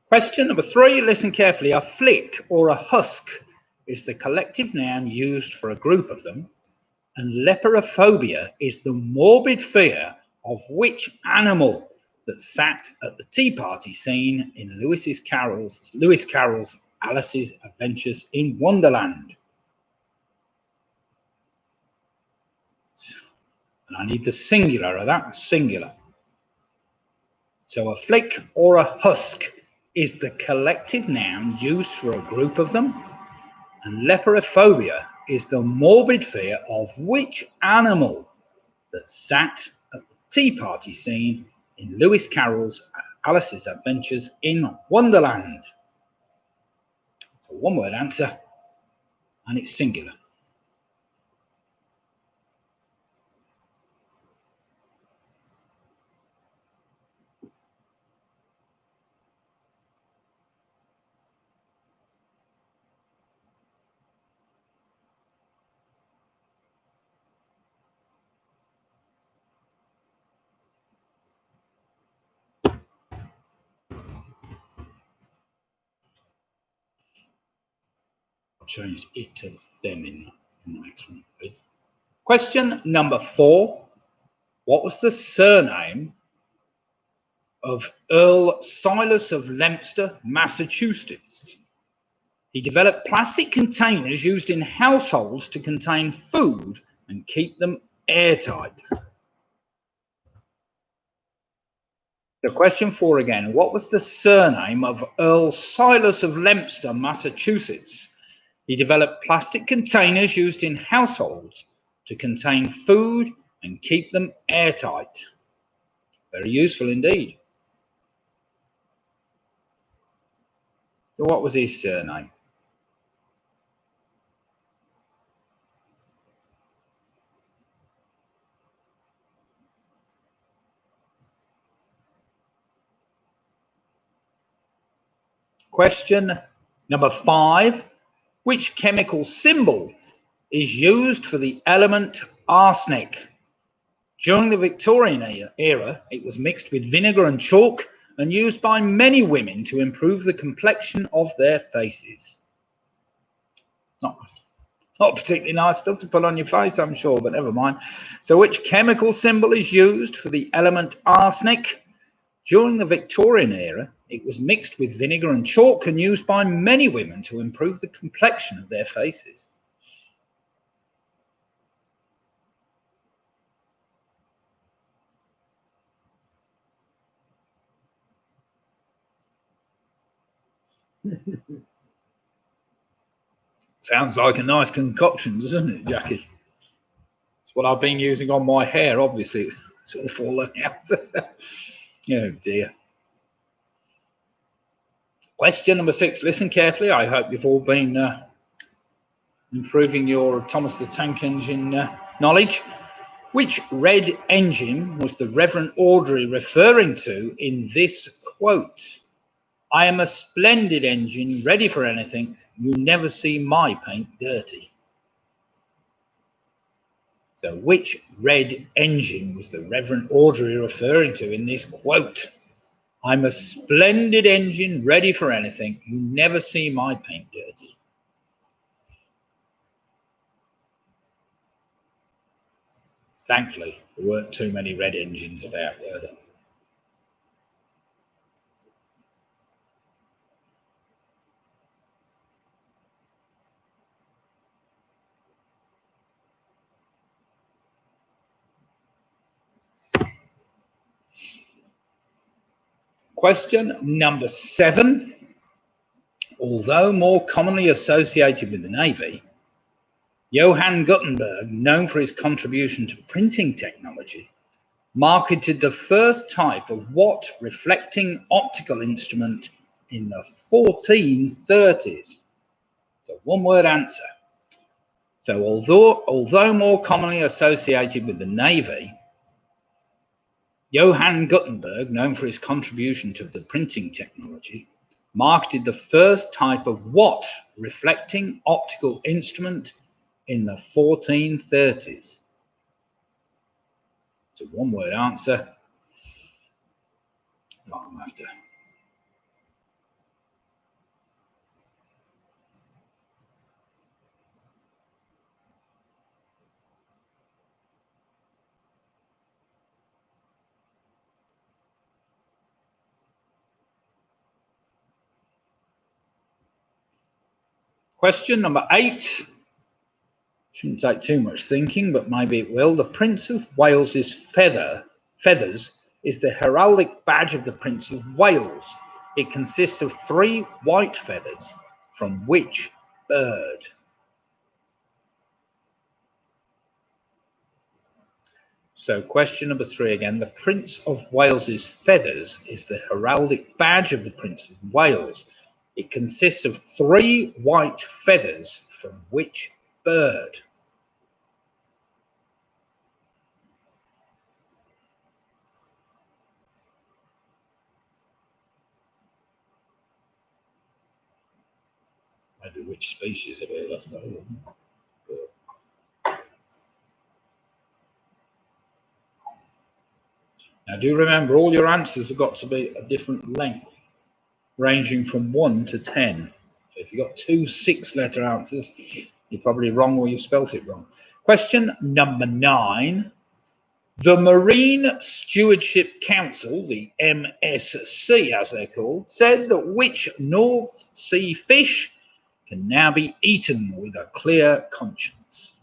Question number 3, listen carefully. A flick or a husk is the collective noun used for a group of them, and leperophobia is the morbid fear of which animal that sat at the tea party scene in Lewis Carroll's Alice's Adventures in Wonderland? And I need the singular of that, singular. So a flick or a husk is the collective noun used for a group of them, and leperophobia is the morbid fear of which animal that sat at the tea party scene in Lewis Carroll's Alice's Adventures in Wonderland. It's a one-word answer, and it's singular. Changed it to them in the next one, please. Question number 4. What was the surname of Earl Silas of Leominster, Massachusetts? He developed plastic containers used in households to contain food and keep them airtight. So question 4 again. What was the surname of Earl Silas of Leominster, Massachusetts? He developed plastic containers used in households to contain food and keep them airtight. Very useful indeed. So what was his surname? Question number 5. Which chemical symbol is used for the element arsenic? During the Victorian era, it was mixed with vinegar and chalk and used by many women to improve the complexion of their faces. Not particularly nice stuff to put on your face, I'm sure, but never mind. So which chemical symbol is used for the element arsenic? During the Victorian era, it was mixed with vinegar and chalk and used by many women to improve the complexion of their faces. Sounds like a nice concoction, doesn't it, Jackie? It's what I've been using on my hair, obviously. It's all falling out. Oh dear. Question number 6. Listen carefully. I hope you've all been improving your Thomas the Tank Engine knowledge. Which red engine was the Reverend Audrey referring to in this quote? I am a splendid engine, ready for anything. You never see my paint dirty. So which red engine was the Reverend Audrey referring to in this quote? I'm a splendid engine ready for anything. You never see my paint dirty. Thankfully, there weren't too many red engines about, were there? Question number 7. Although more commonly associated with the Navy, Johann Gutenberg, known for his contribution to printing technology, marketed the first type of what reflecting optical instrument in the 1430s? So one-word answer. So although more commonly associated with the Navy, Johann Gutenberg, known for his contribution to the printing technology, marketed the first type of what reflecting optical instrument in the 1430s? It's a one-word answer. I'm after. Question number 8. Shouldn't take too much thinking, but maybe it will. The Prince of Wales's feathers is the heraldic badge of the Prince of Wales. It consists of 3 white feathers from which bird? So question number 3 again. The Prince of Wales's feathers is the heraldic badge of the Prince of Wales. It consists of 3 white feathers from which bird? Maybe which species of it, I suppose. Now do remember, all your answers have got to be a different length, ranging from 1 to 10. So if you've got 2 6-letter answers, you're probably wrong or you spelt it wrong. Question number 9. The Marine Stewardship Council, the MSC as they're called, said that which North Sea fish can now be eaten with a clear conscience?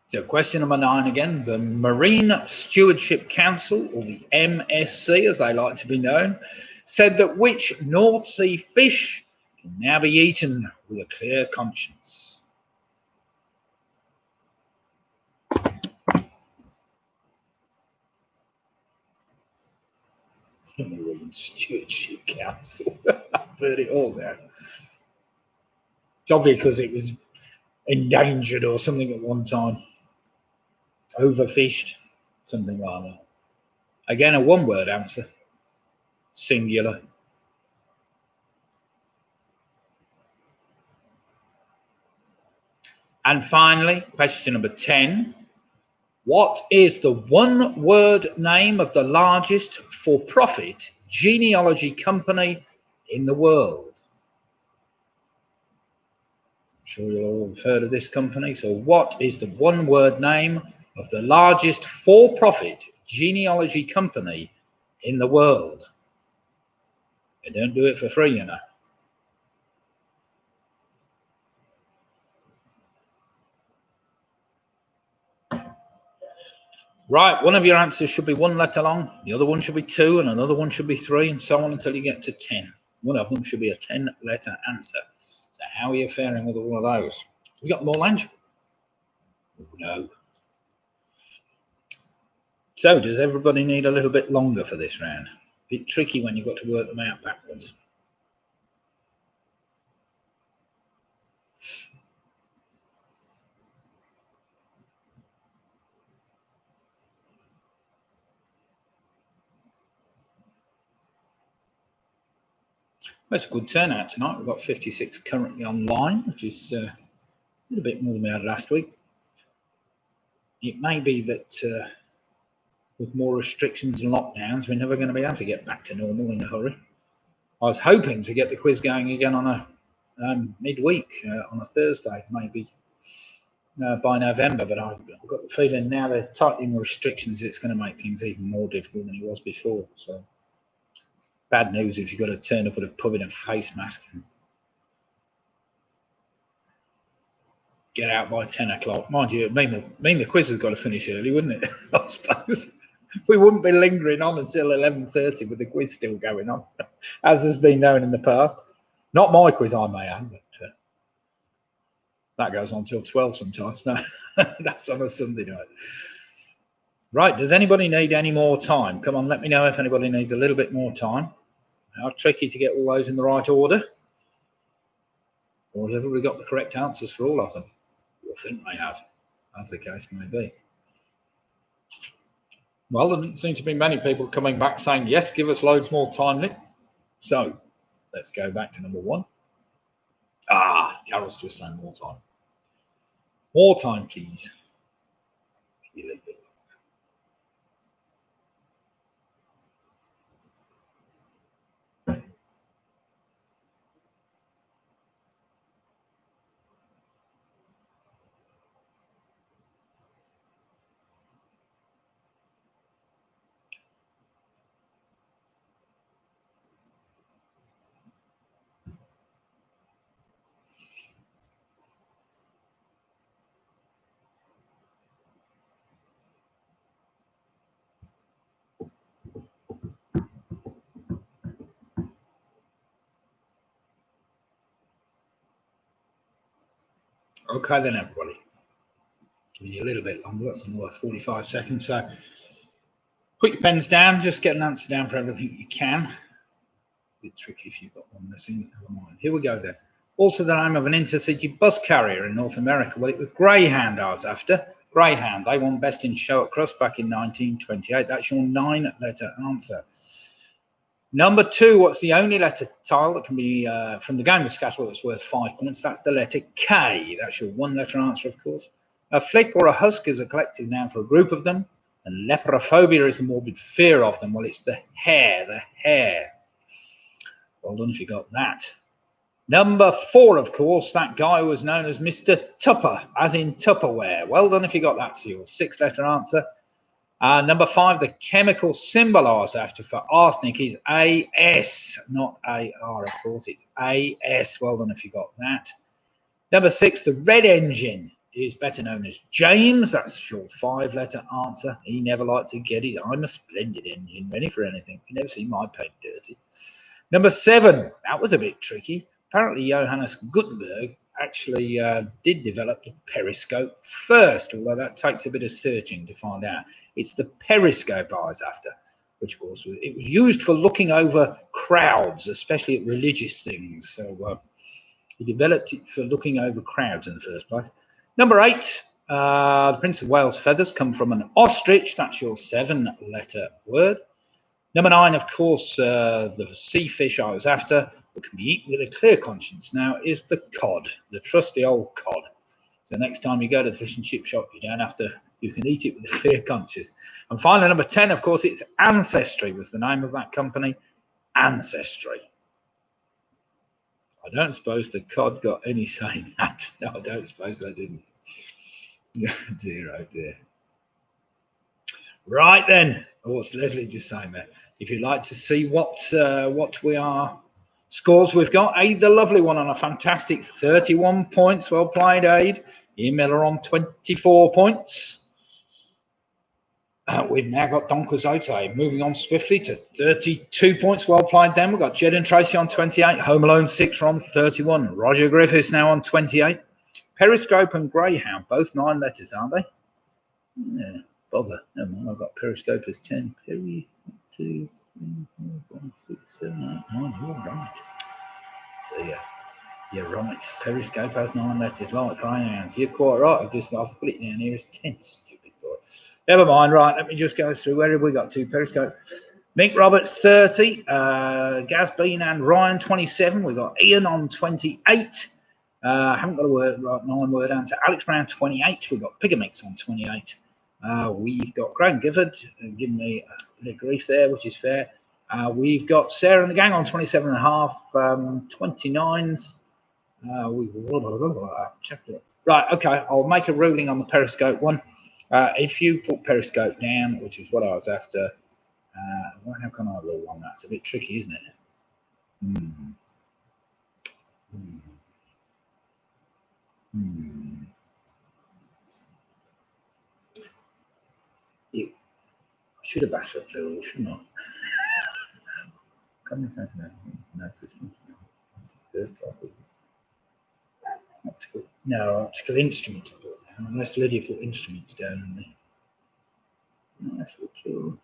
So question number 9 again. The Marine Stewardship Council, or the MSC as they like to be known, said that which North Sea fish can now be eaten with a clear conscience? The Marine Stewardship Council. I've heard it all now. It's obvious because it was endangered or something at one time. Overfished, something like that. Again, a one-word answer. Singular. And finally, question number 10. What is the one-word name of the largest for-profit genealogy company in the world? I'm sure you'll all have heard of this company. So what is the one-word name of the largest for-profit genealogy company in the world? They don't do it for free, you know. Right, one of your answers should be 1 letter long, the other one should be 2, and another one should be 3, and so on until you get to 10. One of them should be a 10-letter answer. So how are you faring with all of those? We got more lunch? No. So does everybody need a little bit longer for this round? Bit tricky when you've got to work them out backwards. That's a good turnout tonight. We've got 56 currently online, which is a little bit more than we had last week. It may be that with more restrictions and lockdowns, we're never going to be able to get back to normal in a hurry. I was hoping to get the quiz going again on a midweek, on a Thursday, maybe by November, but I've got the feeling now they're tightening restrictions, it's going to make things even more difficult than it was before. So, bad news if you've got to turn up at a pub in a face mask and get out by 10 o'clock. Mind you, I mean the quiz has got to finish early, wouldn't it? I suppose we wouldn't be lingering on until 11:30 with the quiz still going on, as has been known in the past. Not my quiz, I may add, but that goes on till 12 sometimes. No, that's on a Sunday night. Right, does anybody need any more time? Come on, let me know if anybody needs a little bit more time. How tricky to get all those in the right order? Or has everybody got the correct answers for all of them? I think they have, as the case may be. Well, there didn't seem to be many people coming back saying, yes, give us loads more time, Nick. So, let's go back to number one. Carol's just saying more time. More time, please. Okay then, everybody. Giving you a little bit longer, that's another 45 seconds. So put your pens down, just get an answer down for everything you can. A bit tricky if you've got one missing, never mind. Here we go then. Also the name of an intercity bus carrier in North America. Well, it was Greyhound I was after. Greyhound, they won Best in Show at Crufts back in 1928. That's your 9-letter answer. Number two, what's the only letter tile that can be from the game of Scatterall that's worth 5 points? That's the letter K. That's your 1-letter answer, of course. A flick or a husk is a collective noun for a group of them. And leperophobia is the morbid fear of them. Well, it's the hair. Well done if you got that. Number four, of course, that guy was known as Mr. Tupper, as in Tupperware. Well done if you got that. So your 6-letter answer. Number five, the chemical symbol I was after for arsenic is AS, not AR, of course. It's AS. Well done if you got that. Number six, the red engine is better known as James. That's your 5-letter answer. He never liked to get it. I'm a splendid engine, ready for anything. You never see my paint dirty. Number seven, that was a bit tricky. Apparently, Johannes Gutenberg actually did develop the periscope first, although that takes a bit of searching to find out. It's the periscope I was after, which of course it was used for looking over crowds, especially at religious things. So he developed it for looking over crowds in the first place. Number eight, the Prince of Wales feathers come from an ostrich. That's your 7-letter word. Number nine, of course, the sea fish I was after that can be eaten with a clear conscience now is the cod, the trusty old cod. So next time you go to the fish and chip shop, you don't have to, you can eat it with a clear conscience. And finally, number 10, of course, it's Ancestry was the name of that company, Ancestry. I don't suppose the cod got any say in that. No, I don't suppose they didn't. Oh dear, oh dear. Right then, what's Leslie just saying there? If you'd like to see what we are, scores we've got, Aid the Lovely one on a fantastic 31 points. Well played, Aid. Ian Miller on 24 points. We've now got Don Quixote moving on swiftly to 32 points. Well played then. We've got Jed and Tracy on 28. Home Alone 6 are on 31. Roger Griffiths now on 28. Periscope and Greyhound, both 9 letters, aren't they? Yeah, bother. Never mind, I've got Periscope as 10. Perry, 1, 2, 3, 4, 5, 6, 7, 8, 9. You're right. So yeah, you're right. Periscope has 9 letters like Greyhound. You're quite right. I've put it down here as 10. Stupid boy. Never mind. Right, let me just go through. Where have we got to? Periscope. Mick Roberts 30, Gaz Bean and Ryan 27. We've got Ian on 28. Haven't got a word, right, 9-word answer. Alex Brown 28. We've got Pigamix on 28. We've got Graham Gifford giving me a bit of grief there, which is fair. We've got Sarah and the gang on 27.5, 29s. Right, okay, I'll make a ruling on the Periscope one. If you put Periscope down, which is what I was after, how can I rule on that? It's a bit tricky, isn't it? I should have asked for a plural, shouldn't I? Come this afternoon. No, Christmas. First topic. Optical. No, optical instrument. Unless Lydia put instruments down on me. No, that's for plural.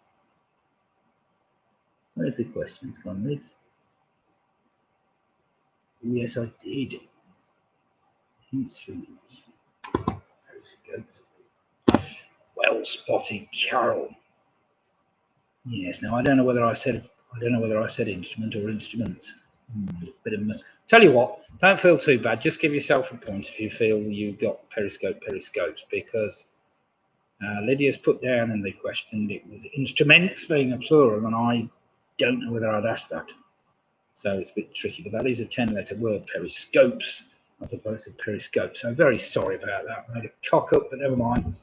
Where's the question from, Liz? Yes, I did. Instruments. Periscopes. Well spotted, Carol. Yes. Now I don't know whether I said instrument or instruments. Bit of mess. Tell you what, don't feel too bad. Just give yourself a point if you feel you got periscopes, because Lydia's put down in the question it was instruments being a plural, and I don't know whether I'd asked that. So it's a bit tricky, but that is a 10-letter word, periscopes, as opposed to periscope. So very sorry about that. I made a cock up, but never mind.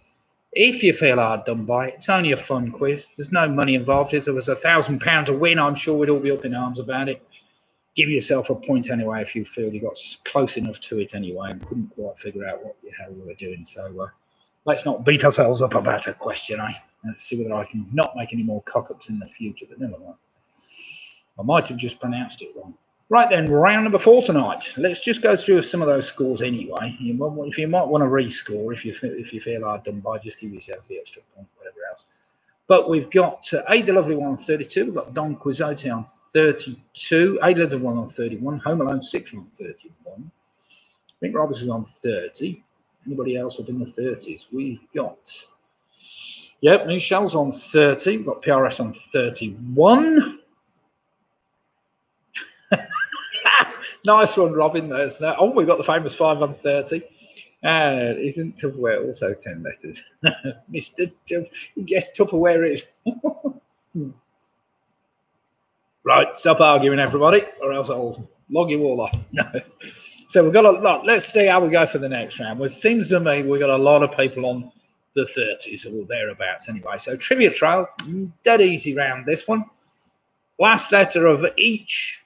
If you feel hard done by it, it's only a fun quiz. There's no money involved. If there was £1,000 to win, I'm sure we'd all be up in arms about it. Give yourself a point anyway if you feel you got close enough to it anyway and couldn't quite figure out what the hell we were doing. So let's not beat ourselves up about a question, eh? Let's see whether I can not make any more cock-ups in the future, but never mind. I might have just pronounced it wrong. Right then, round number 4 tonight. Let's just go through some of those scores anyway. If you might want to rescore, if you feel hard done by, just give yourself the extra point, whatever else. But we've got Ada Lovely 1 on 32. We've got Don Quixote on 32. Ada Lovely 1 on 31. Home Alone 6 on 31. Mick Roberts is on 30. Anybody else up in the 30s? We've got, yep, Michelle's on 30. We've got PRS on 31. Nice one, Robin. There's no. Oh, we've got the famous 5 on 30. Isn't Tupperware also 10 letters? Mr. Guess Tupperware is. Right, stop arguing, everybody, or else I'll log you all off. No. So we've got a lot. Let's see how we go for the next round. Well, it seems to me we've got a lot of people on the 30s or thereabouts anyway. So Trivia Trail, dead easy round this one. Last letter of each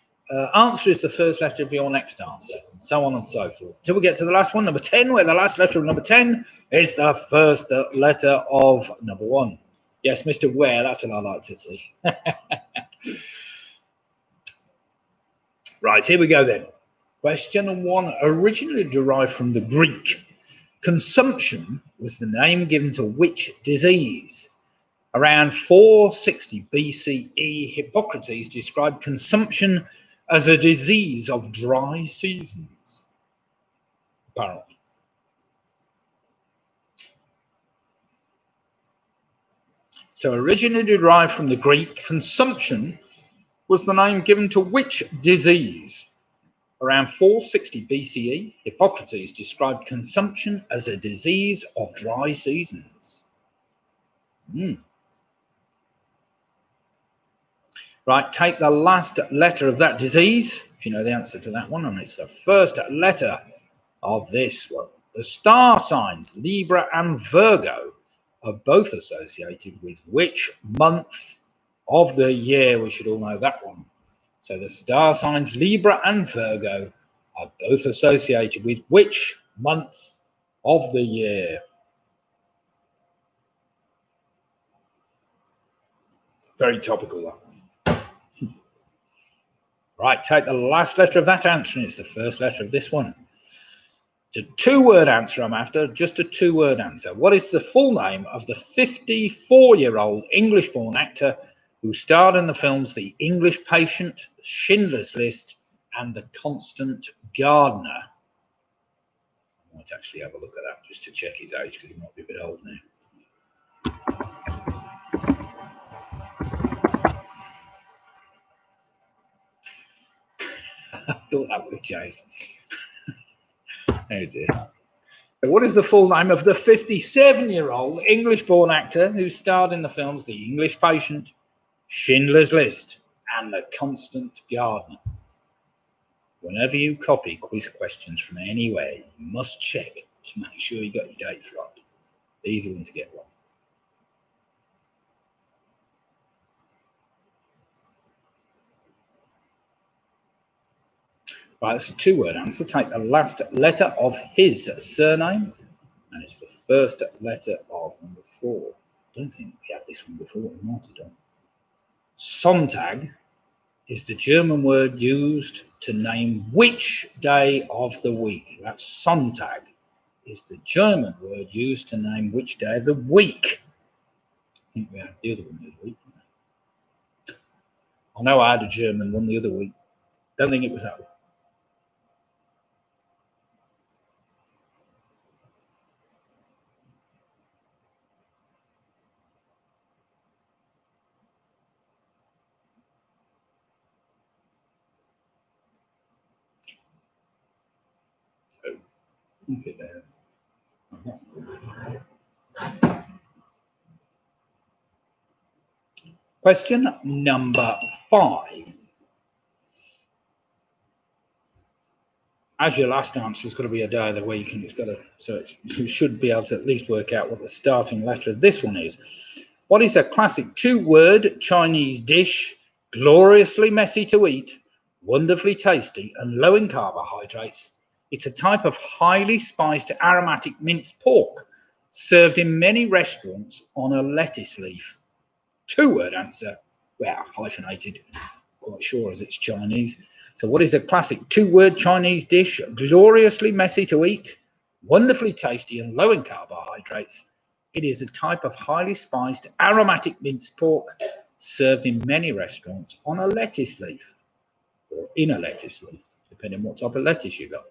answer is the first letter of your next answer, and so on and so forth. Till we get to the last one, number 10, where the last letter of number 10 is the first letter of number 1. Yes, Mr. Ware, that's what I like to see. Right, here we go then. Question 1, originally derived from the Greek. Consumption was the name given to which disease? Around 460 BCE, Hippocrates described consumption as a disease of dry seasons, apparently. So originally derived from the Greek, consumption was the name given to which disease? Around 460 BCE, Hippocrates described consumption as a disease of dry seasons. Right, take the last letter of that disease, if you know the answer to that one, and it's the first letter of this one. The star signs, Libra and Virgo, are both associated with which month of the year? We should all know that one. So the star signs, Libra and Virgo, are both associated with which month of the year? Very topical one. Right, take the last letter of that answer, and it's the first letter of this one. It's a 2-word answer I'm after, just a 2-word answer. What is the full name of the 54-year-old English-born actor who starred in the films The English Patient, Schindler's List, and The Constant Gardener? I might actually have a look at that just to check his age, because he might be a bit old now. thought that would have changed. Oh dear. So what is the full name of the 57-year-old English-born actor who starred in the films The English Patient, Schindler's List, and The Constant Gardener? Whenever you copy quiz questions from anywhere, you must check to make sure you got your dates right. Easy one to get wrong. Right, it's a two-word answer. Take the last letter of his surname, and it's the first letter of number 4. I don't think we had this one before. We might have done. Sonntag is the German word used to name which day of the week. That's Sonntag is the German word used to name which day of the week. I think we had the other one this week. I know I had a German one the other week. Don't think it was that one. So, look at there. Question number 5. As your last answer is going to be a day of the week, and you should be able to at least work out what the starting letter of this one is. What is a classic 2-word Chinese dish, gloriously messy to eat, wonderfully tasty, and low in carbohydrates? It's a type of highly spiced aromatic minced pork served in many restaurants on a lettuce leaf. 2-word answer. Well, hyphenated, quite sure as it's Chinese. So what is a classic 2-word Chinese dish, gloriously messy to eat, wonderfully tasty and low in carbohydrates? It is a type of highly spiced aromatic minced pork served in many restaurants on a lettuce leaf, or in a lettuce leaf, depending on what type of lettuce you got.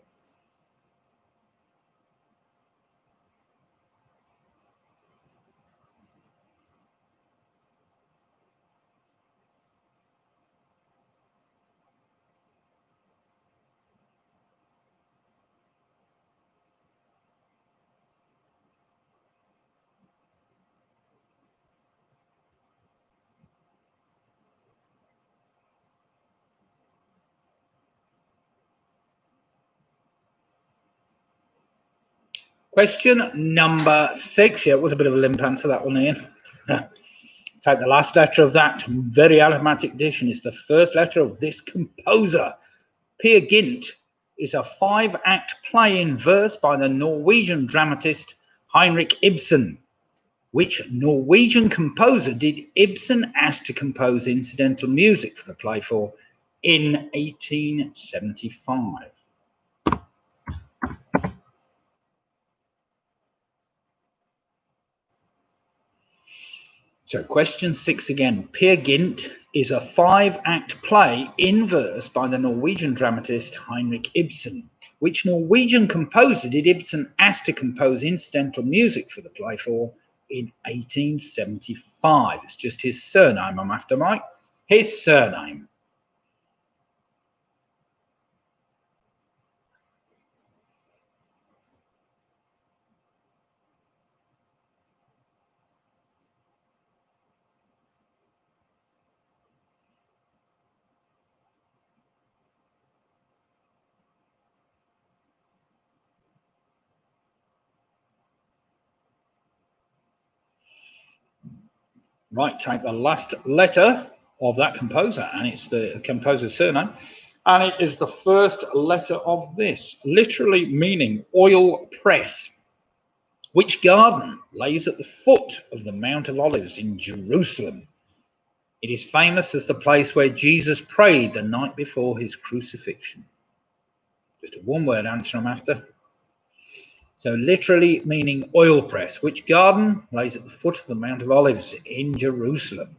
Question number 6. Yeah, it was a bit of a limp answer, that one, Ian. Take the last letter of that very aromatic dish, and it's the first letter of this composer. Peer Gynt is a 5-act play in verse by the Norwegian dramatist Henrik Ibsen. Which Norwegian composer did Ibsen ask to compose incidental music for the play for in 1875? So question 6 again. Peer Gynt is a 5-act play in verse by the Norwegian dramatist Henrik Ibsen. Which Norwegian composer did Ibsen ask to compose incidental music for the play for in 1875? It's just his surname I'm after, Mike. His surname. Right, take the last letter of that composer, and it's the composer's surname, and it is the first letter of this, literally meaning oil press. Which garden lays at the foot of the Mount of Olives in Jerusalem? It is famous as the place where Jesus prayed the night before his crucifixion. Just a 1-word answer I'm after. So literally meaning oil press. Which garden lays at the foot of the Mount of Olives in Jerusalem?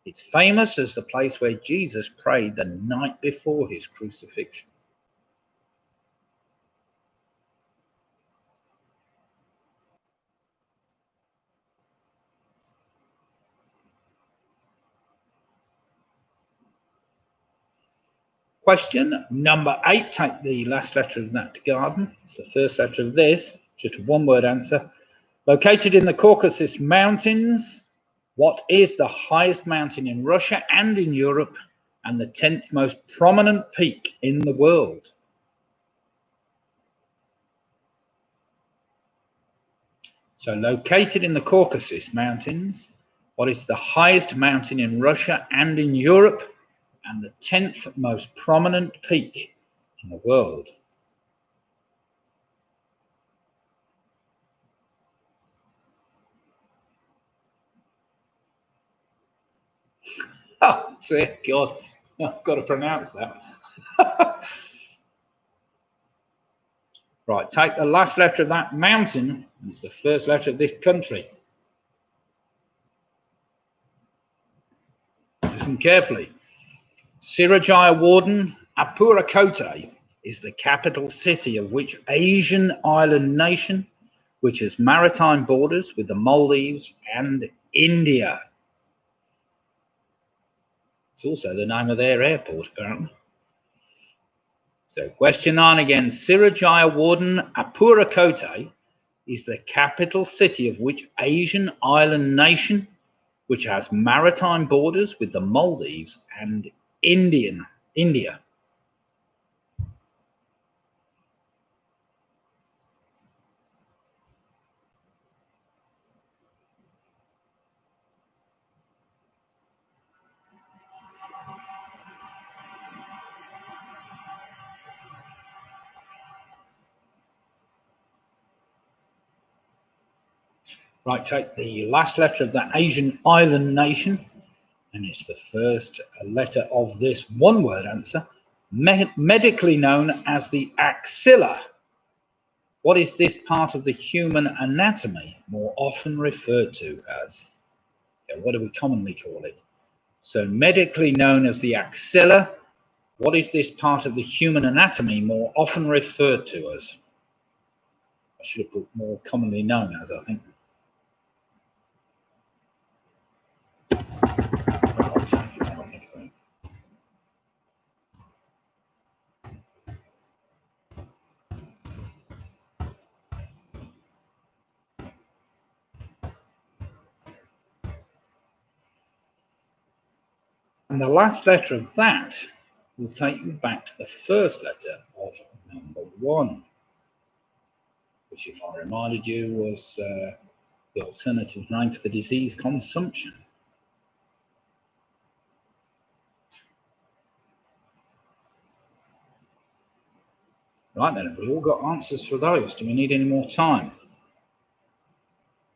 It's famous as the place where Jesus prayed the night before his crucifixion. Question number 8. Take the last letter of that garden. It's the first letter of this. Just a one-word answer. Located in the Caucasus Mountains, what is the highest mountain in Russia and in Europe, and the 10th most prominent peak in the world? So located in the Caucasus Mountains, what is the highest mountain in Russia and in Europe, and the 10th most prominent peak in the world? Oh, see, God, I've got to pronounce that. Right, take the last letter of that mountain. It's the first letter of this country. Listen carefully. Sirajaya Apurakote is the capital city of which Asian island nation, which has maritime borders with the Maldives and India? It's also the name of their airport, apparently. So question 9 again. Sirajaya Apurakote is the capital city of which Asian island nation, which has maritime borders with the Maldives and India? Right, take the last letter of that Asian island nation, and it's the first letter of this one-word answer. Medically known as the axilla. What is this part of the human anatomy more often referred to as? What do we commonly call it? So medically known as the axilla, what is this part of the human anatomy more often referred to as? I should have put more commonly known as, I think. And the last letter of that will take you back to the first letter of number 1, which, if I reminded you, was the alternative name for the disease consumption. Right then, have we all got answers for those? Do we need any more time?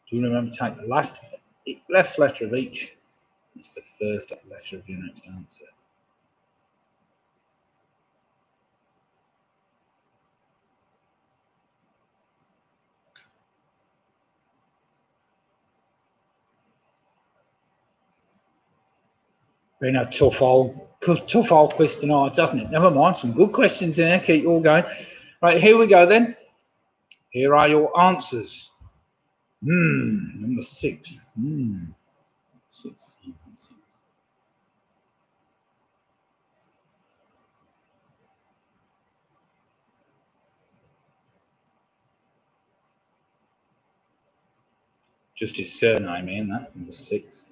Do you remember to take the last letter of each? It's the first letter of your next answer. Been a tough old quiz tonight, doesn't it? Never mind, some good questions in there. Keep all going. Right, here we go then. Here are your answers. Number 6. 6. Just his surname in that, number 6.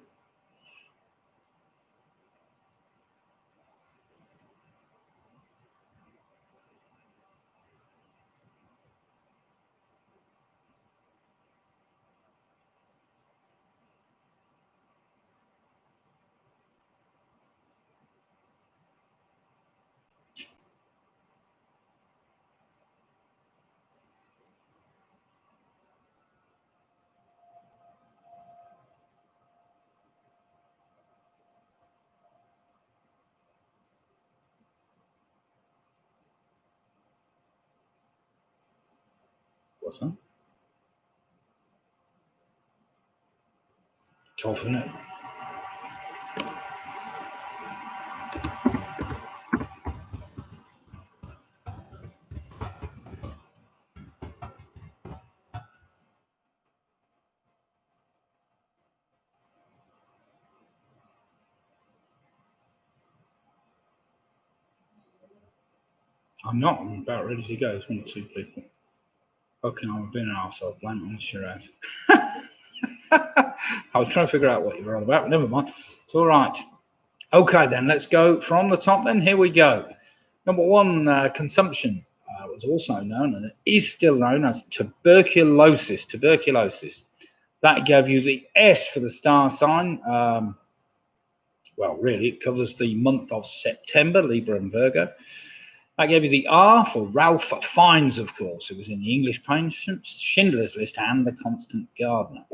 What's that? Tough, isn't it? I'm not. I'm about ready to go. It's 1 or 2 people. Okay, I've been an arsehole. Blank on Shiraz. I was trying to figure out what you were on about, but never mind. It's all right. Okay, then let's go from the top. Then here we go. Number one, consumption was also known, and it is still known as tuberculosis. Tuberculosis. That gave you the S for the star sign. Well, really, it covers the month of September, Libra and Virgo. That gave you the R for Ralph Fiennes, of course. It was in the English Patient, Schindler's List, and The Constant Gardener.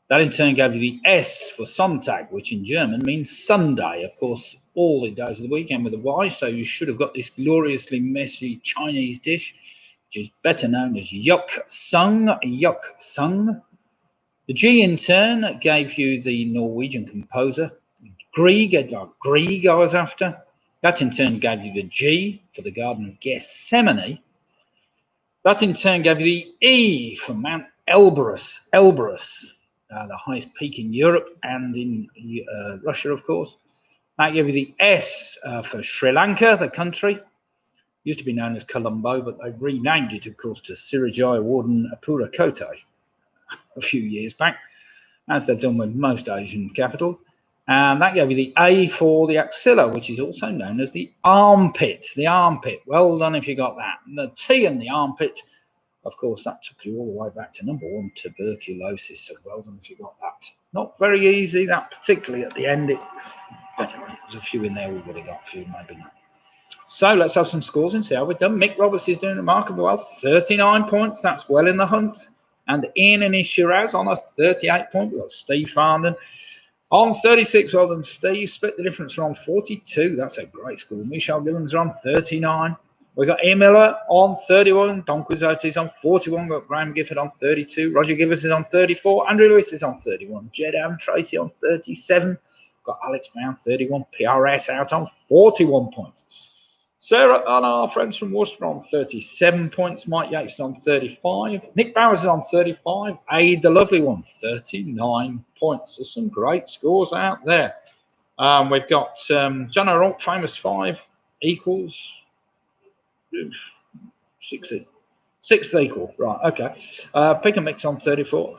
That in turn gave you the S for Sonntag, which in German means Sunday. Of course, all the days of the weekend with a Y, so you should have got this gloriously messy Chinese dish, which is better known as Yuk Sung. Yuk Sung. The G in turn gave you the Norwegian composer. Grieg, Edvard Grieg I was after. That in turn gave you the G for the Garden of Gethsemane. That in turn gave you the E for Mount Elbrus. Elbrus. The highest peak in Europe and in Russia, of course. That gave you the S for Sri Lanka, the country. Used to be known as Colombo, but they renamed it, of course, to Sirajaya Warden Apura Kote a few years back, as they've done with most Asian capitals. And that gave you the A for the axilla, which is also known as the armpit. The armpit. Well done if you got that. And the T in the armpit, of course, that took you all the way back to number one, tuberculosis. So well done if you got that. Not very easy, that particularly at the end. But anyway, there's a few in there we would have got, a few maybe not. So let's have some scores and see how we've done. Mick Roberts is doing remarkably well, 39 points. That's well in the hunt. And Ian and his Shiraz on a 38 point. We've got Steve Farndon on 36. Well done, Steve. Split the difference on 42. That's a great score. Michelle Givens on 39. We've got Ian Miller on 31. Don Quixote is on 41. We've got Graham Gifford on 32. Roger Givers is on 34. Andrew Lewis is on 31. Jed Adam Tracy on 37. We've got Alex Brown 31. PRS out on 41 points. Sarah and our friends from Worcester on 37 points. Mike Yates on 35. Nick Bowers is on 35. Aid the lovely one, 39 points. There's some great scores out there. We've got John O'Rourke, famous 5 equals 60. 6th equal. Right, okay. Pick and Mix on 34.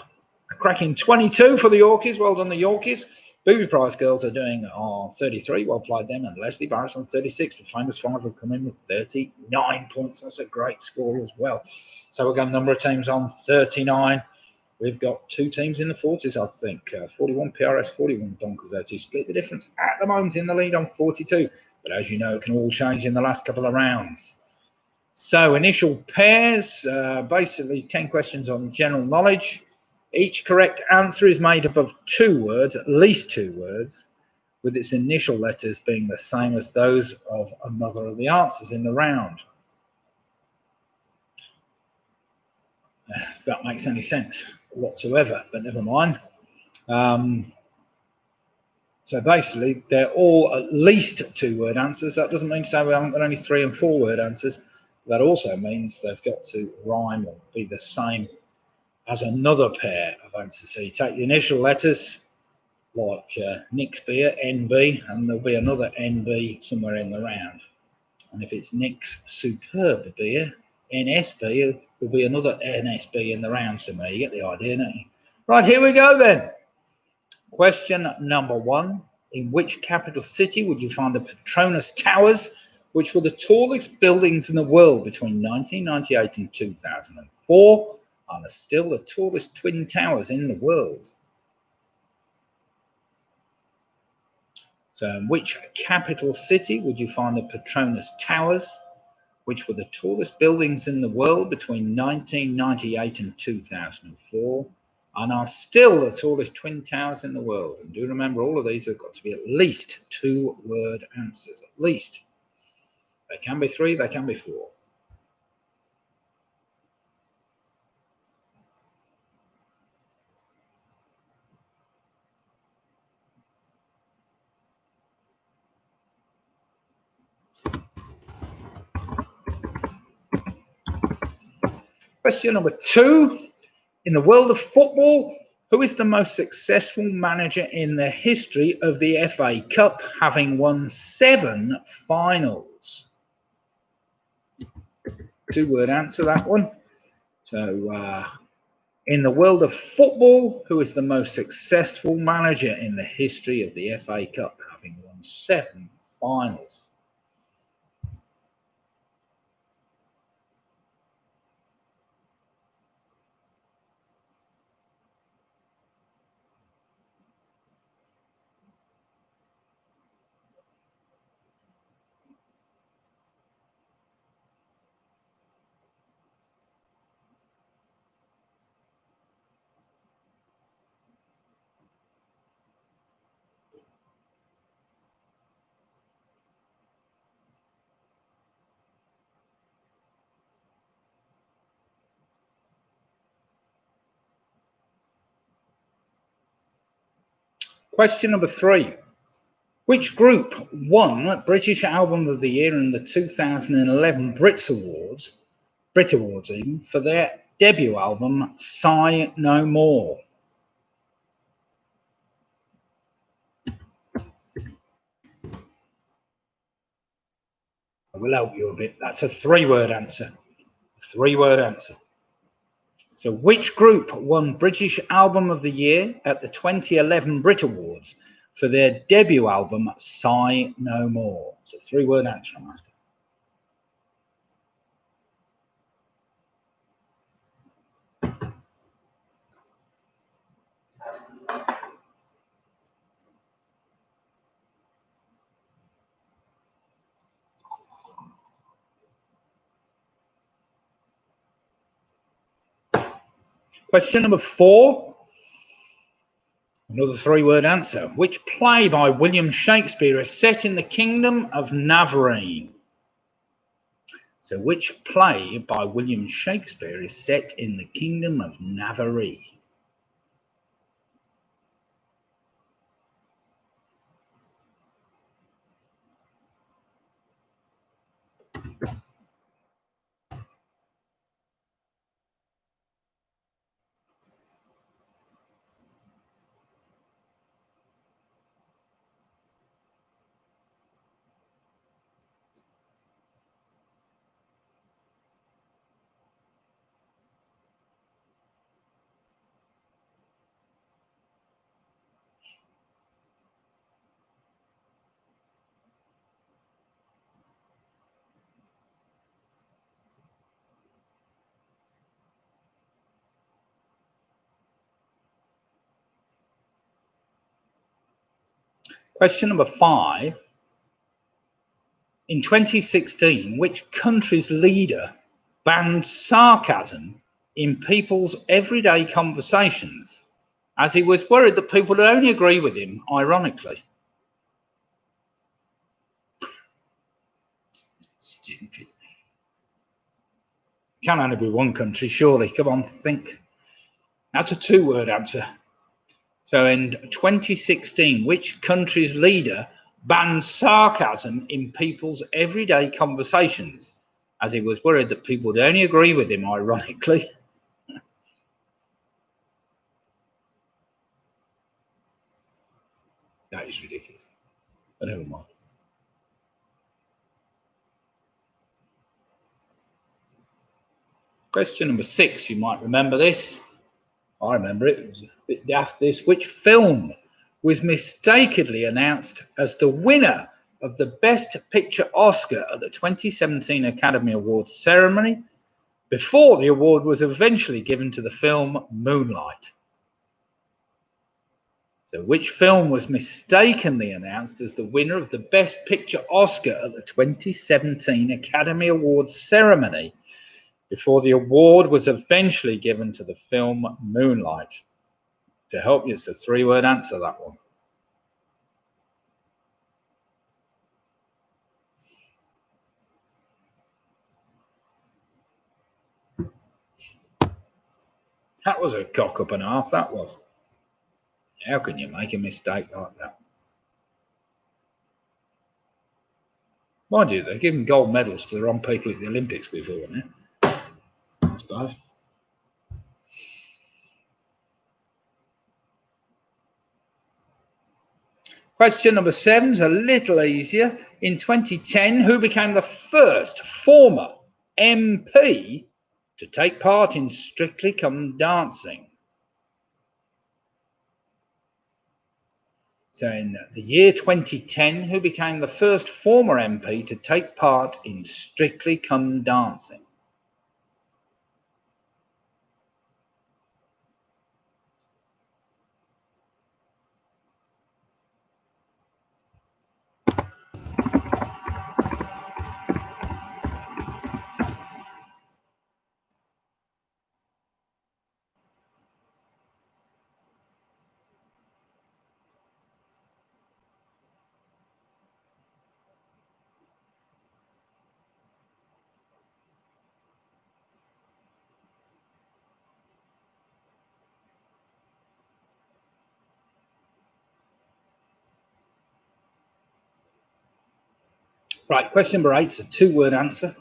A cracking 22 for the Yorkies. Well done, the Yorkies. Booby Prize Girls are doing on 33. Well played them. And Leslie Barris on 36. The famous 5 have come in with 39 points. That's a great score as well. So we've got a number of teams on 39. We've got 2 teams in the 40s, I think. 41 PRS, 41 Don Quixote. Split the difference at the moment in the lead on 42. But as you know, it can all change in the last couple of rounds. So initial pairs, basically 10 questions on general knowledge. Each correct answer is made up of 2 words, at least 2 words, with its initial letters being the same as those of another of the answers in the round. If that makes any sense whatsoever, but never mind. So basically, they're all at least 2-word answers. That doesn't mean to say we haven't got only 3- and 4-word answers. That also means they've got to rhyme or be the same as another pair of answers. So you take the initial letters, like Nick's beer, NB, and there'll be another NB somewhere in the round. And if it's Nick's superb beer, NSB, there'll be another NSB in the round somewhere. You get the idea, don't you? Right, here we go then. Question number 1. In which capital city would you find the Petronas Towers, which were the tallest buildings in the world between 1998 and 2004? And are still the tallest twin towers in the world. So in which capital city would you find the Petronas Towers, which were the tallest buildings in the world between 1998 and 2004, and are still the tallest twin towers in the world? And do remember, all of these have got to be at least 2-word answers, at least. They can be 3, they can be 4. Question number 2. In the world of football, who is the most successful manager in the history of the FA Cup, having won 7 finals? Two-word answer, that one. So, in the world of football, who is the most successful manager in the history of the FA Cup, having won 7 finals? Question number 3. Which group won British Album of the Year in the 2011 Brit Awards even, for their debut album, Sigh No More? I will help you a bit. That's a 3-word answer. A 3-word answer. So which group won British Album of the Year at the 2011 Brit Awards for their debut album, Sigh No More? It's a 3-word answer. Question number 4. Another 3-word answer. Which play by William Shakespeare is set in the kingdom of Navarene? So which play by William Shakespeare is set in the kingdom of Navarene? Question number 5. In 2016, which country's leader banned sarcasm in people's everyday conversations, as he was worried that people would only agree with him ironically? Stupid. Can only be one country, surely. Come on, think. That's a 2-word answer. So in 2016, which country's leader banned sarcasm in people's everyday conversations, as he was worried that people would only agree with him ironically? That is ridiculous. But never mind. Question number 6. You might remember this. I remember it. It was a bit daft, this. Which film was mistakenly announced as the winner of the Best Picture Oscar at the 2017 Academy Awards ceremony before the award was eventually given to the film Moonlight? So which film was mistakenly announced as the winner of the Best Picture Oscar at the 2017 Academy Awards ceremony before the award was eventually given to the film Moonlight? To help you, it's a 3-word answer, that one. That was a cock up and a half, that was. How can you make a mistake like that? Mind you, they're giving gold medals to the wrong people at the Olympics before now, I suppose. Question number 7 is a little easier. In 2010, who became the first former MP to take part in Strictly Come Dancing? So in the year 2010, who became the first former MP to take part in Strictly Come Dancing? Right, question number 8 is a two-word answer.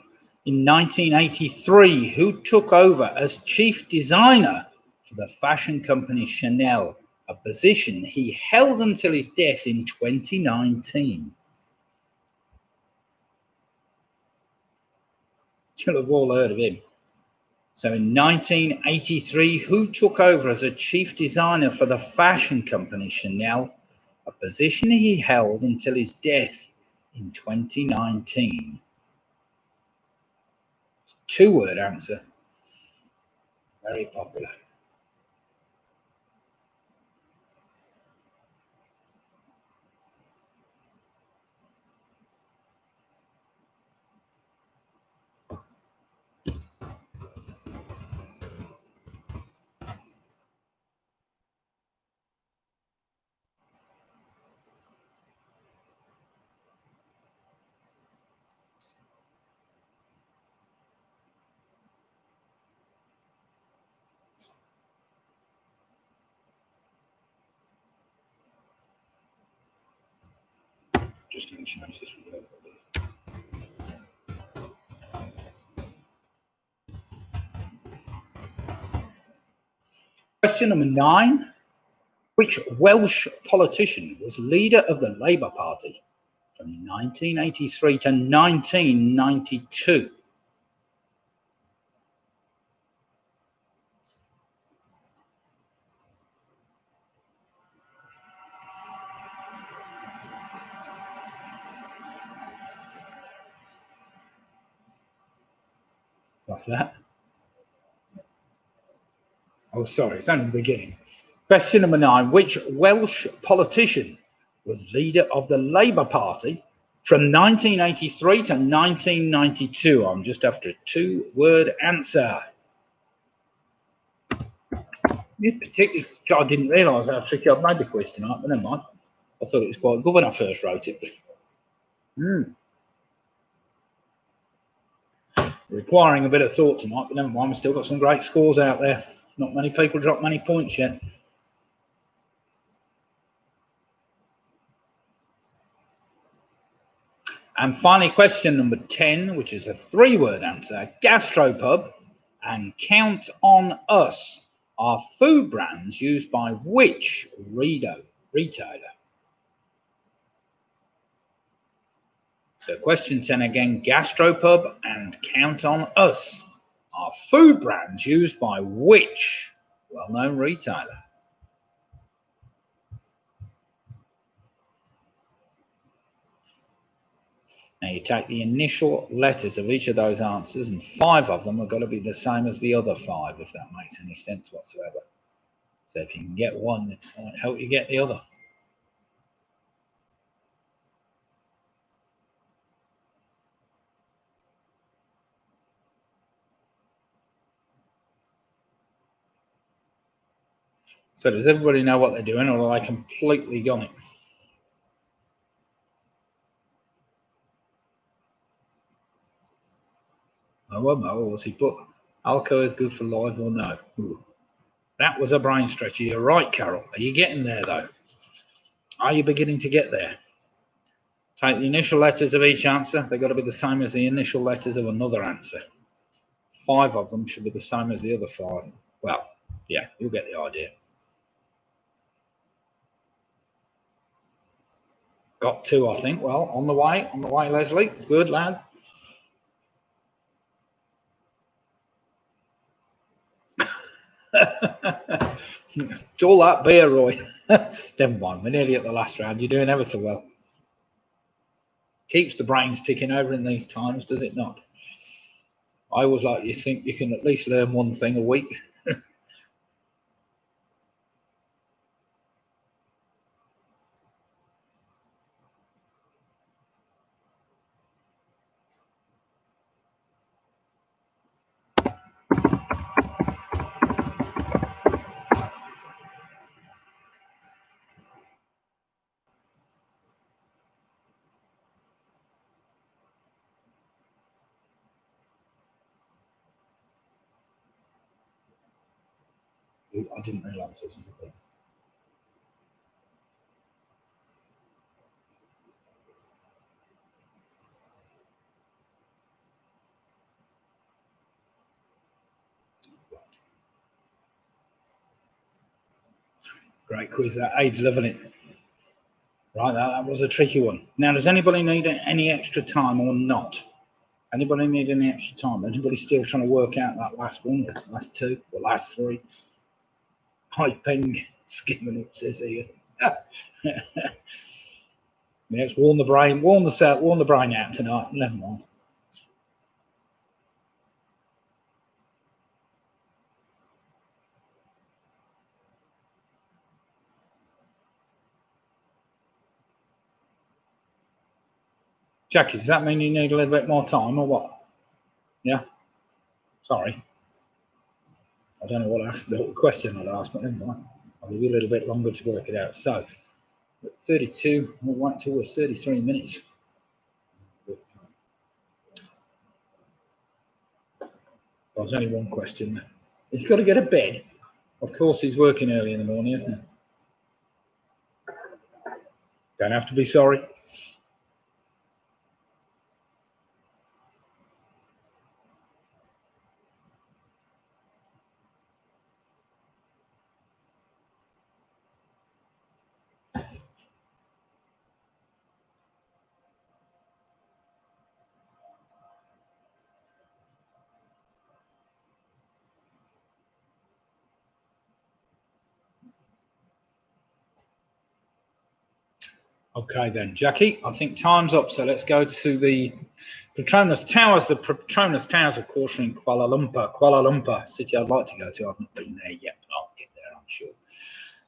In 1983, who took over as chief designer for the fashion company Chanel, a position he held until his death in 2019? You'll have all heard of him. So in 1983, who took over as a chief designer for the fashion company Chanel, a position he held until his death in 2019? Two-word answer. Very popular. Just going to change this one. Question number 9. Which Welsh politician was leader of the Labour Party from 1983 to 1992? What's that? Oh, sorry, it's only the beginning. Question number 9. Which Welsh politician was leader of the Labour Party from 1983 to 1992? I'm just after a two-word answer. This particular, I didn't realise how tricky I'd made the quiz tonight, but never mind. I thought it was quite good when I first wrote it. Requiring a bit of thought tonight, but never mind, we've still got some great scores out there. Not many people dropped many points yet. And finally, question number 10, which is a three-word answer. Gastropub and Count on Us are food brands used by which retailer? So question 10 again. Gastropub and Count on Us are food brands used by which well-known retailer? Now you take the initial letters of each of those answers, and 5 of them are going to be the same as the other 5, if that makes any sense whatsoever. So if you can get one, it might help you get the other. So does everybody know what they're doing, or are they completely gone it? Oh, what's he put? Alco is good for life or no? Ooh. That was a brain stretcher. You're right, Carol. Are you getting there, though? Are you beginning to get there? Take the initial letters of each answer. They've got to be the same as the initial letters of another answer. 5 of them should be the same as the other 5. Well, yeah, you'll get the idea. Got 2, I think. Well, on the way, Leslie. Good lad. It's all that beer, Roy. Never mind, we're nearly at the last round. You're doing ever so well. Keeps the brains ticking over in these times, does it not? I always like you think you can at least learn one thing a week. I didn't realise it was a bit. Great quiz, that aids loving it. Right, that was a tricky one. Now, does anybody need any extra time or not? Anybody need any extra time? Anybody still trying to work out that last one, or last two, or last three? Piping, skimming up, says here. Let's warm the brain, warm the brain out tonight. Never mind. Jackie, does that mean you need a little bit more time or what? Yeah? Sorry. I don't know what question I'd ask, but never mind. I'll give you a little bit longer to work it out. So, 32, we'll wait till we're 33 minutes. There's only one question there. He's got to get to bed. Of course, he's working early in the morning, isn't he? Don't have to be sorry. Okay then, Jackie, I think time's up. So let's go to the Petronas Towers. The Petronas Towers, of course, are in Kuala Lumpur, city I'd like to go to. I've not been there yet, but I'll get there, I'm sure,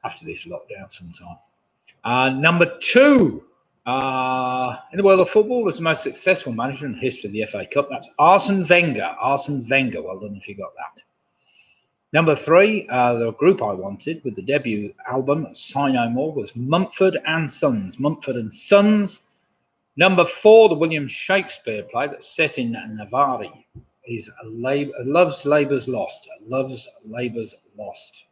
after this lockdown sometime. Number 2, in the world of football, is the most successful manager in the history of the FA Cup. That's Arsene Wenger. Arsene Wenger, well done if you got that. Number 3, the group I wanted with the debut album, Sigh No More, was Mumford and Sons. Mumford and Sons. Number 4, the William Shakespeare play that's set in Navarre is Love's Labour's Lost. Love's Labour's Lost.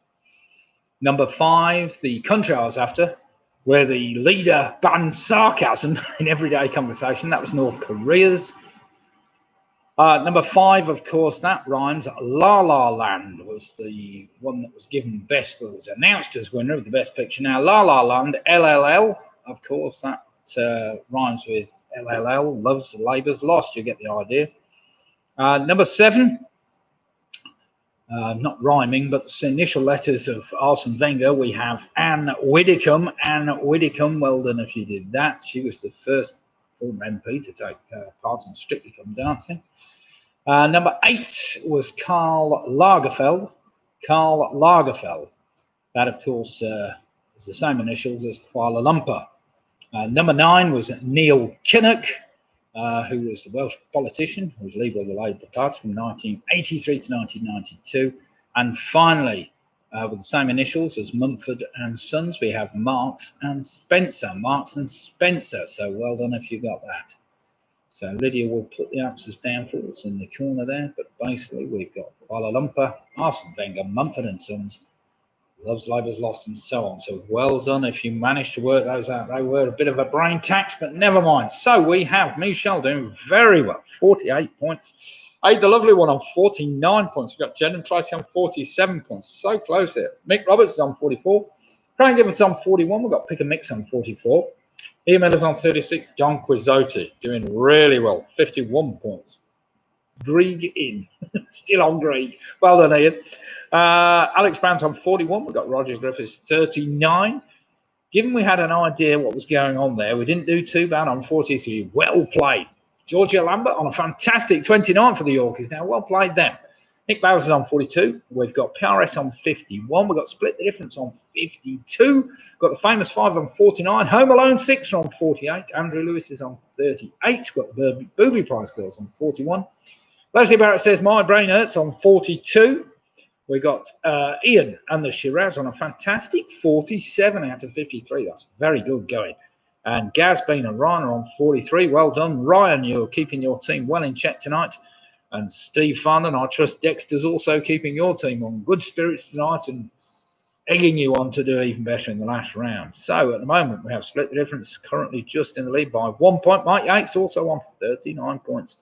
Number 5, the country I was after, where the leader banned sarcasm in everyday conversation. That was North Korea's. Number 5, of course, that rhymes. La La Land was the one that was given best, but was announced as winner of the best picture. Now, La La Land, LLL, of course, that rhymes with LLL, Love's Labour's Lost. You get the idea. Number 7, not rhyming, but the initial letters of Arsene Wenger, we have Anne Widdecombe. Anne Widdecombe, well done if you did that. She was the first former MP to take part in Strictly Come Dancing. Number 8 was Karl Lagerfeld. Karl Lagerfeld. That, of course, is the same initials as Kuala Lumpur. Number 9 was Neil Kinnock, who was the Welsh politician, who was leader of the Labour Party from 1983 to 1992. And finally, with the same initials as Mumford and Sons, we have Marks and Spencer. Marks and Spencer. So well done if you got that. So Lydia will put the answers down for us in the corner there. But basically, we've got Kuala Lumpur, Arsene Wenger, Mumford and Sons, Love's Labour's Lost, and so on. So well done if you managed to work those out. They were a bit of a brain tax, but never mind. So we have Michelle doing very well, 48 points. Aid the lovely one on 49 points. We've got Jen and Tracy on 47 points. So close there. Mick Roberts is on 44. Craig Gibbons on 41. We've got Pick and Mix on 44. Ian Miller's on 36. John Quizzotti doing really well, 51 points. Grieg in, still on Grieg. Well done, Ian. Alex Brown's on 41. We've got Roger Griffiths 39. Given we had an idea what was going on there, we didn't do too bad on 43. Well played. Georgia Lambert on a fantastic 29 for the Yorkies. Now, well played them. Nick Bowers is on 42. We've got PRS on 51. We've got Split the Difference on 52. We've got the Famous Five on 49. Home Alone 6 on 48. Andrew Lewis is on 38. We've got the Booby Prize Girls on 41. Leslie Barrett says My Brain Hurts on 42. We got Ian and the Shiraz on a fantastic 47 out of 53. That's very good going. And Gaz, Bean and Ryan are on 43. Well done. Ryan, you're keeping your team well in check tonight. And Steve Farnan, I trust Dexter's also keeping your team on good spirits tonight and egging you on to do even better in the last round. So at the moment, we have Split the Difference currently just in the lead by 1 point. Mike Yates also on 39 points.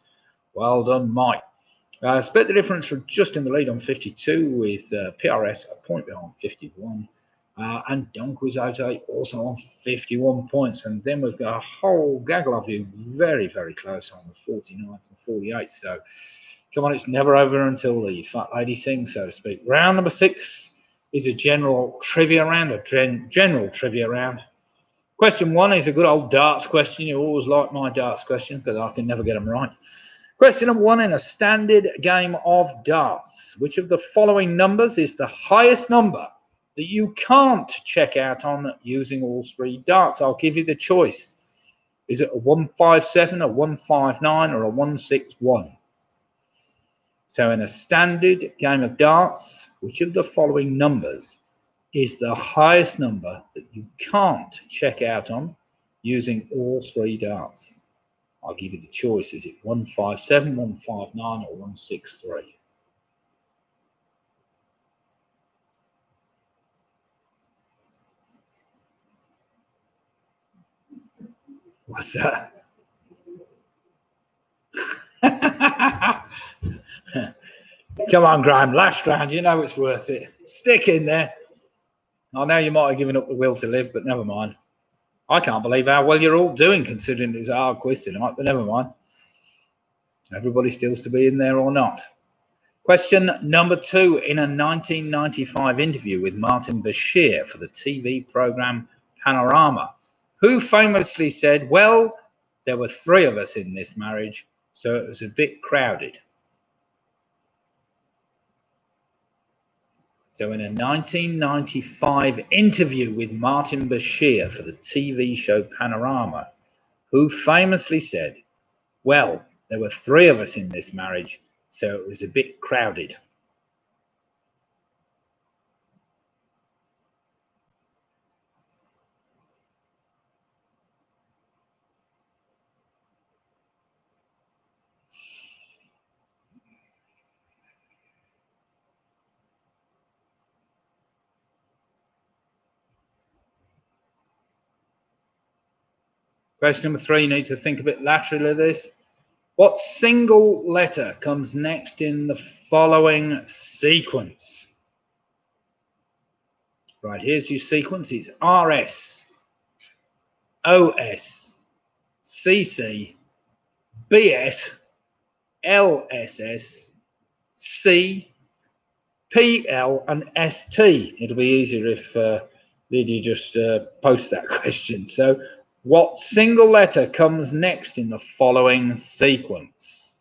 Well done, Mike. Split the Difference are just in the lead on 52 with PRS a point behind 51. And Don Quixote also on 51 points. And then we've got a whole gaggle of you very, very close on the 49th and 48. So come on, it's never over until the fat lady sings, so to speak. Round number 6 is a general trivia round, Question 1 is a good old darts question. You always like my darts questions because I can never get them right. Question number 1 in a standard game of darts. Which of the following numbers is the highest number that you can't check out on using all 3 darts? I'll give you the choice. Is it a 157, a 159, or a 161? So in a standard game of darts, which of the following numbers is the highest number that you can't check out on using all 3 darts? I'll give you the choice. Is it 157, 159, or 163? What's that? Come on, Graham. Last round. You know it's worth it. Stick in there. I know you might have given up the will to live, but never mind. I can't believe how well you're all doing considering it was a hard quiz tonight, but never mind. Everybody still's to be in there or not. Question number 2. In a 1995 interview with Martin Bashir for the TV program Panorama, who famously said, well, there were 3 of us in this marriage, so it was a bit crowded? So in a 1995 interview with Martin Bashir for the TV show Panorama, who famously said, well, there were 3 of us in this marriage, so it was a bit crowded? Question number 3, you need to think a bit laterally of this. What single letter comes next in the following sequence? Right, here's your sequence. It's RS, OS, CC, BS, LSS, C, PL, and ST. It'll be easier if Lydia just posts that question. So, what single letter comes next in the following sequence?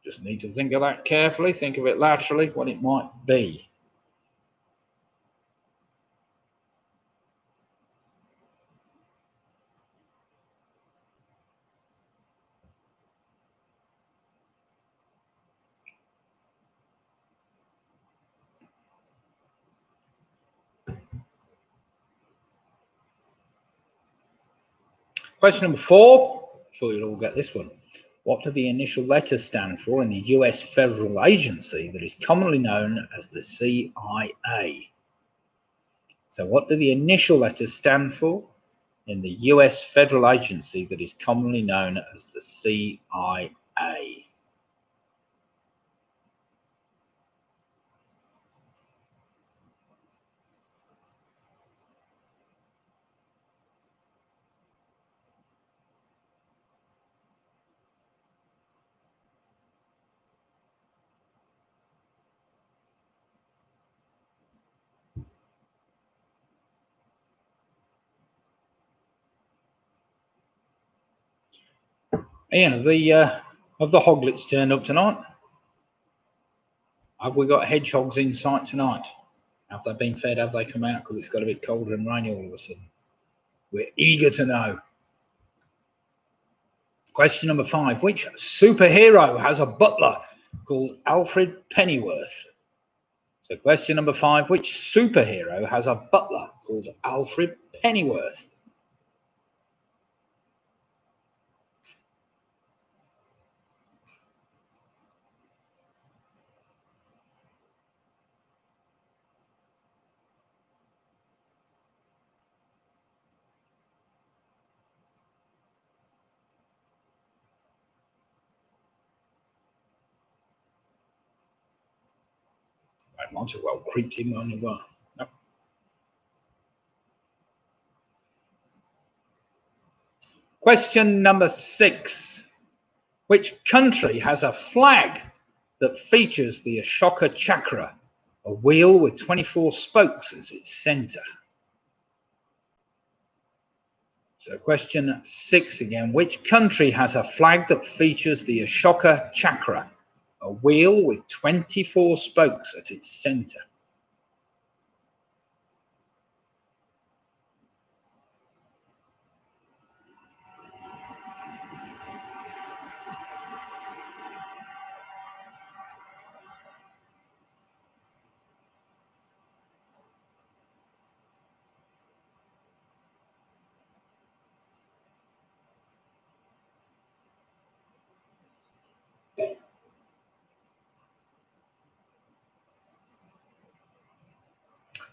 Just need to think of that carefully. Think of it laterally, what it might be. Question number 4. I'm sure you'll all get this one. What do the initial letters stand for in the US federal agency that is commonly known as the CIA? So what do the initial letters stand for in the US federal agency that is commonly known as the CIA? Ian, have the hoglets turned up tonight? Have we got hedgehogs in sight tonight? Have they been fed? Have they come out? Because it's got a bit colder and rainy all of a sudden. We're eager to know. Question number 5. Which superhero has a butler called Alfred Pennyworth? So question number 5. Which superhero has a butler called Alfred Pennyworth? I might have well creeped in on you. No. Question number 6. Which country has a flag that features the Ashoka Chakra, a wheel with 24 spokes as its center? So question 6 again. Which country has a flag that features the Ashoka Chakra, a wheel with 24 spokes at its center?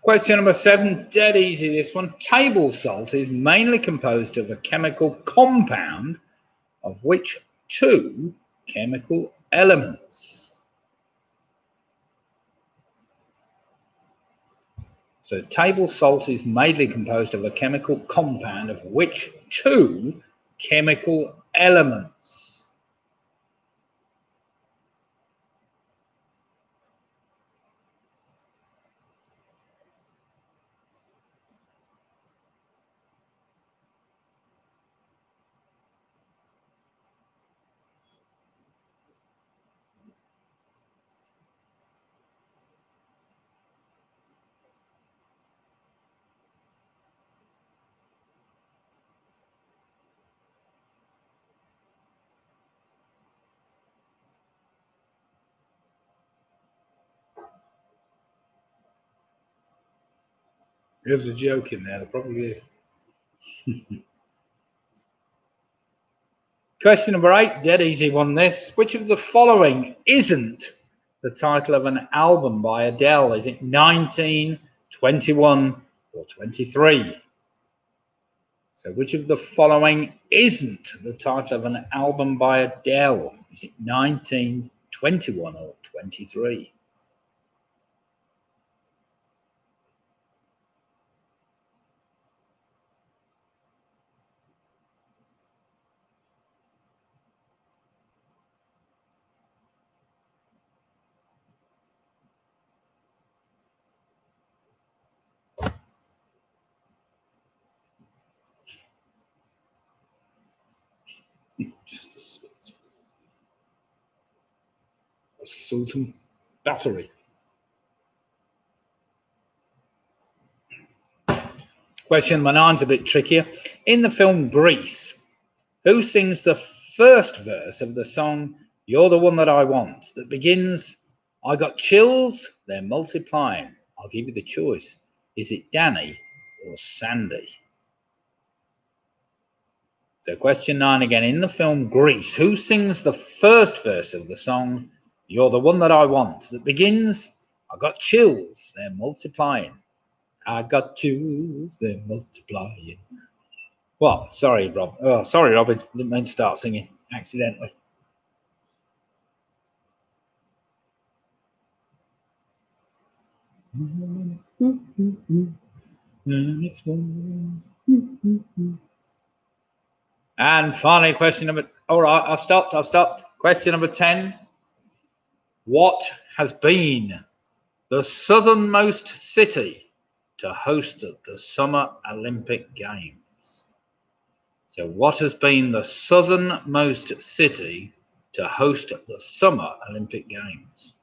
Question number 7, dead easy this one. Table salt is mainly composed of a chemical compound of which 2 chemical elements? So table salt is mainly composed of a chemical compound of which 2 chemical elements? There's a joke in there, there probably is. Question number 8, dead easy one this. Which of the following isn't the title of an album by Adele? Is it 19, 21, or 23? So which of the following isn't the title of an album by Adele? Is it 19, 21, or 23? Just a Sultan battery. Question number 9's a bit trickier. In the film Grease, who sings the first verse of the song You're the One That I Want, that begins, I got chills, they're multiplying. I'll give you the choice. Is it Danny or Sandy? So question 9 again. In the film Grease, who sings the first verse of the song You're the One That I Want, that begins, I got chills, they're multiplying. I got chills, they're multiplying. Well, sorry, Rob. Oh, sorry, Robin. Didn't mean to start singing accidentally. And finally, question number. All right, I've stopped. Question number 10. What has been the southernmost city to host the Summer Olympic Games? So what has been the southernmost city to host the Summer Olympic Games?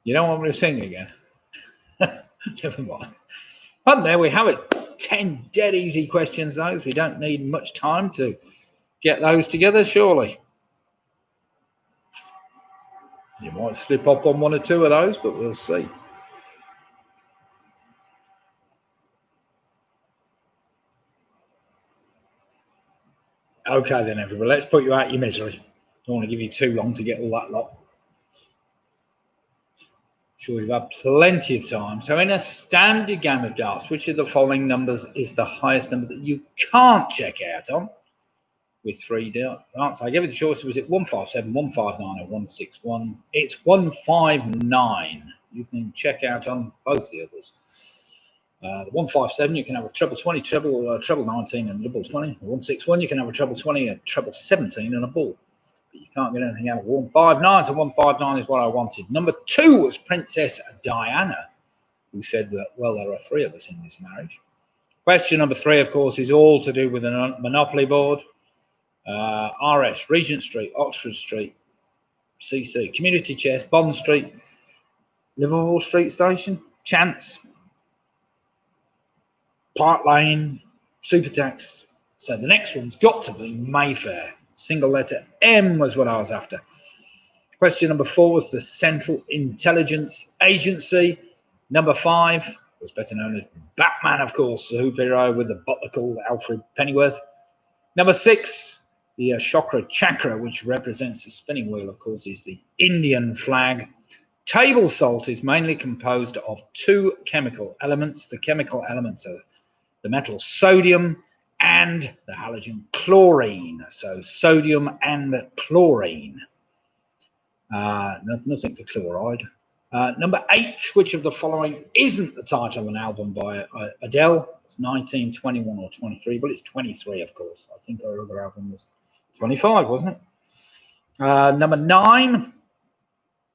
You don't want me to sing again? Never mind. But there we have it. 10 dead easy questions, those. We don't need much time to get those together, surely. You might slip up on one or two of those, but we'll see. Okay then, everybody, let's put you out your misery. Don't want to give you too long to get all that lot. Sure, you've had plenty of time. So in a standard game of darts, which of the following numbers is the highest number that you can't check out on? With 3 darts, I gave it the choice. Was it 157, 159, or 161? It's 159. You can check out on both the others. The 157, you can have a treble 20, treble 19, and double 20. The 161, you can have a treble 20, a treble 17, and a ball. But you can't get anything out of 159. So 159 is what I wanted. Number 2 was Princess Diana, who said that, well, there are 3 of us in this marriage. Question number 3, of course, is all to do with the Monopoly board. RS, Regent Street, Oxford Street, CC, Community Chest, Bond Street, Liverpool Street Station, Chance, Park Lane, Supertax. So the next one's got to be Mayfair. Single letter M was what I was after. Question number 4 was the Central Intelligence Agency. Number 5 was better known as Batman, of course, the superhero with the butler called Alfred Pennyworth. Number 6, the Chakra, which represents the spinning wheel, of course, is the Indian flag. Table salt is mainly composed of 2 chemical elements. The chemical elements are the metal sodium and the halogen chlorine. So sodium and chlorine. Nothing for chloride. Number 8, which of the following isn't the title of an album by Adele? It's 19, 21, or 23, but it's 23, of course. I think her other album was 25, wasn't it? Number 9,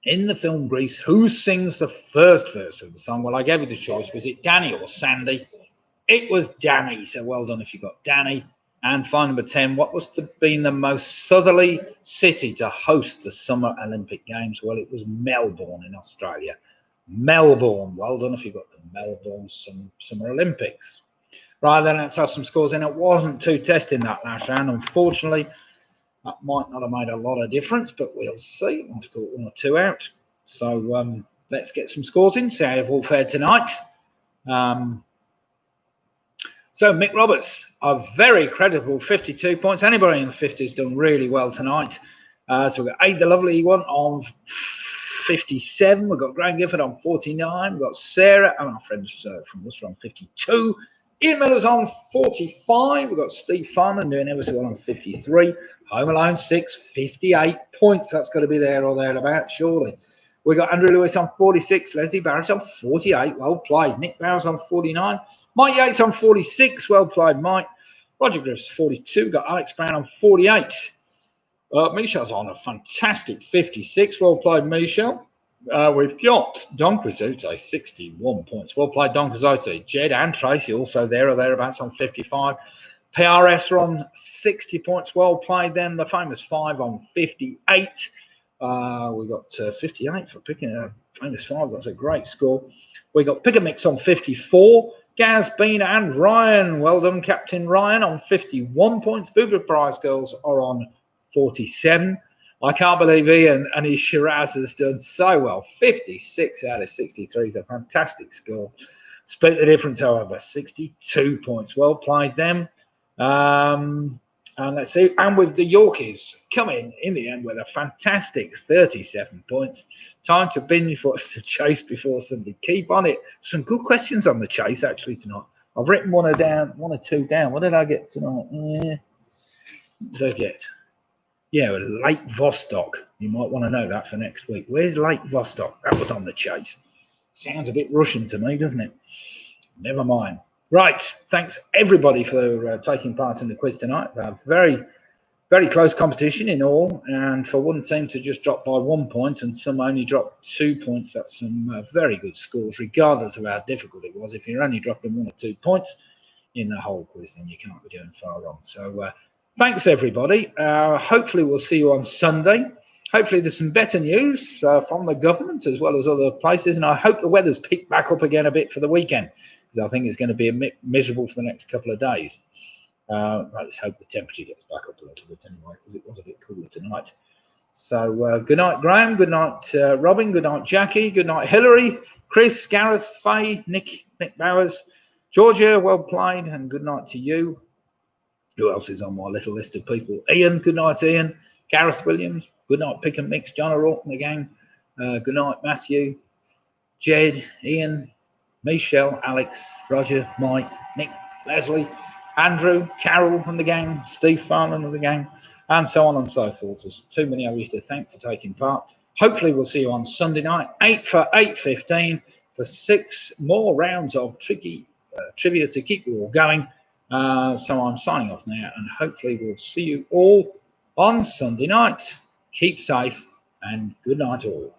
in the film Grease, who sings the first verse of the song? Well, I gave you the choice. Was it Danny or Sandy? It was Danny, so well done if you got Danny. And final number 10, what was been the most southerly city to host the Summer Olympic Games? Well, it was Melbourne in Australia. Melbourne, well done if you got the Melbourne Summer Olympics. Right, then let's have some scores in. It wasn't too testing that last round, unfortunately. That might not have made a lot of difference, but we'll see. I want to call 1 or 2 out. So let's get some scores in, see how you've all fared tonight. So Mick Roberts, a very credible 52 points. Anybody in the 50s done really well tonight. So we've got Aid the Lovely one on 57. We've got Graham Gifford on 49. We've got Sarah and our friends from Worcester on 52. Ian Miller's on 45. We've got Steve Farman doing ever so well on 53. Home Alone 6, 58 points. That's got to be there or thereabouts, surely. We've got Andrew Lewis on 46. Leslie Barrett on 48. Well played. Nick Bowers on 49. Mike Yates on 46. Well played, Mike. Roger Griffiths 42. Got Alex Brown on 48. Michel's on a fantastic 56. Well played, Michel. We've got Don Quixote, 61 points. Well played, Don Quixote. Jed and Tracy also there or thereabouts on 55. PRS are on 60 points. Well played then. The famous 5 on 58. We got 58 for picking a famous 5. That's a great score. We got Pick a Mix on 54. Gaz, Bean and Ryan. Well done, Captain Ryan on 51 points. Boober Prize Girls are on 47. I can't believe Ian and his Shiraz has done so well. 56 out of 63 is a fantastic score. Split the difference, however, 62 points. Well played them. And let's see. And with the Yorkies coming in the end with a fantastic 37 points. Time to binge for us to chase before Sunday. Keep on it. Some good questions on the chase actually tonight. I've written 1 or 2 down. What did I get tonight? What did I get? Yeah, Lake Vostok. You might want to know that for next week. Where's Lake Vostok? That was on the chase. Sounds a bit Russian to me, doesn't it? Never mind. Right. Thanks, everybody, for taking part in the quiz tonight. Very, very close competition in all, and for one team to just drop by 1 point and some only dropped 2 points, that's some very good scores, regardless of how difficult it was. If you're only dropping 1 or 2 points in the whole quiz, then you can't be doing far wrong. So thanks, everybody. Hopefully we'll see you on Sunday. Hopefully there's some better news from the government as well as other places, and I hope the weather's picked back up again a bit for the weekend, because I think it's going to be a bit miserable for the next couple of days. Let's hope the temperature gets back up a little bit anyway, because it was a bit cooler tonight. So good night, Graham. Good night, Robin. Good night, Jackie. Good night, Hillary, Chris, Gareth, Faye, Nick Bowers, Georgia. Well played, and good night to you. Who else is on my little list of people? Ian. Good night, Ian. Gareth Williams. Good night, Pick and Mix. John O'Rourke and the gang. Good night, Matthew, Jed, Ian, Michelle, Alex, Roger, Mike, Nick, Leslie, Andrew, Carol and the gang, Steve Farland and the gang, and so on and so forth. There's too many of you to thank for taking part. Hopefully we'll see you on Sunday night, 8 for 8:15 for 6 more rounds of tricky trivia to keep you all going. So I'm signing off now, and hopefully we'll see you all on Sunday night. Keep safe and good night all.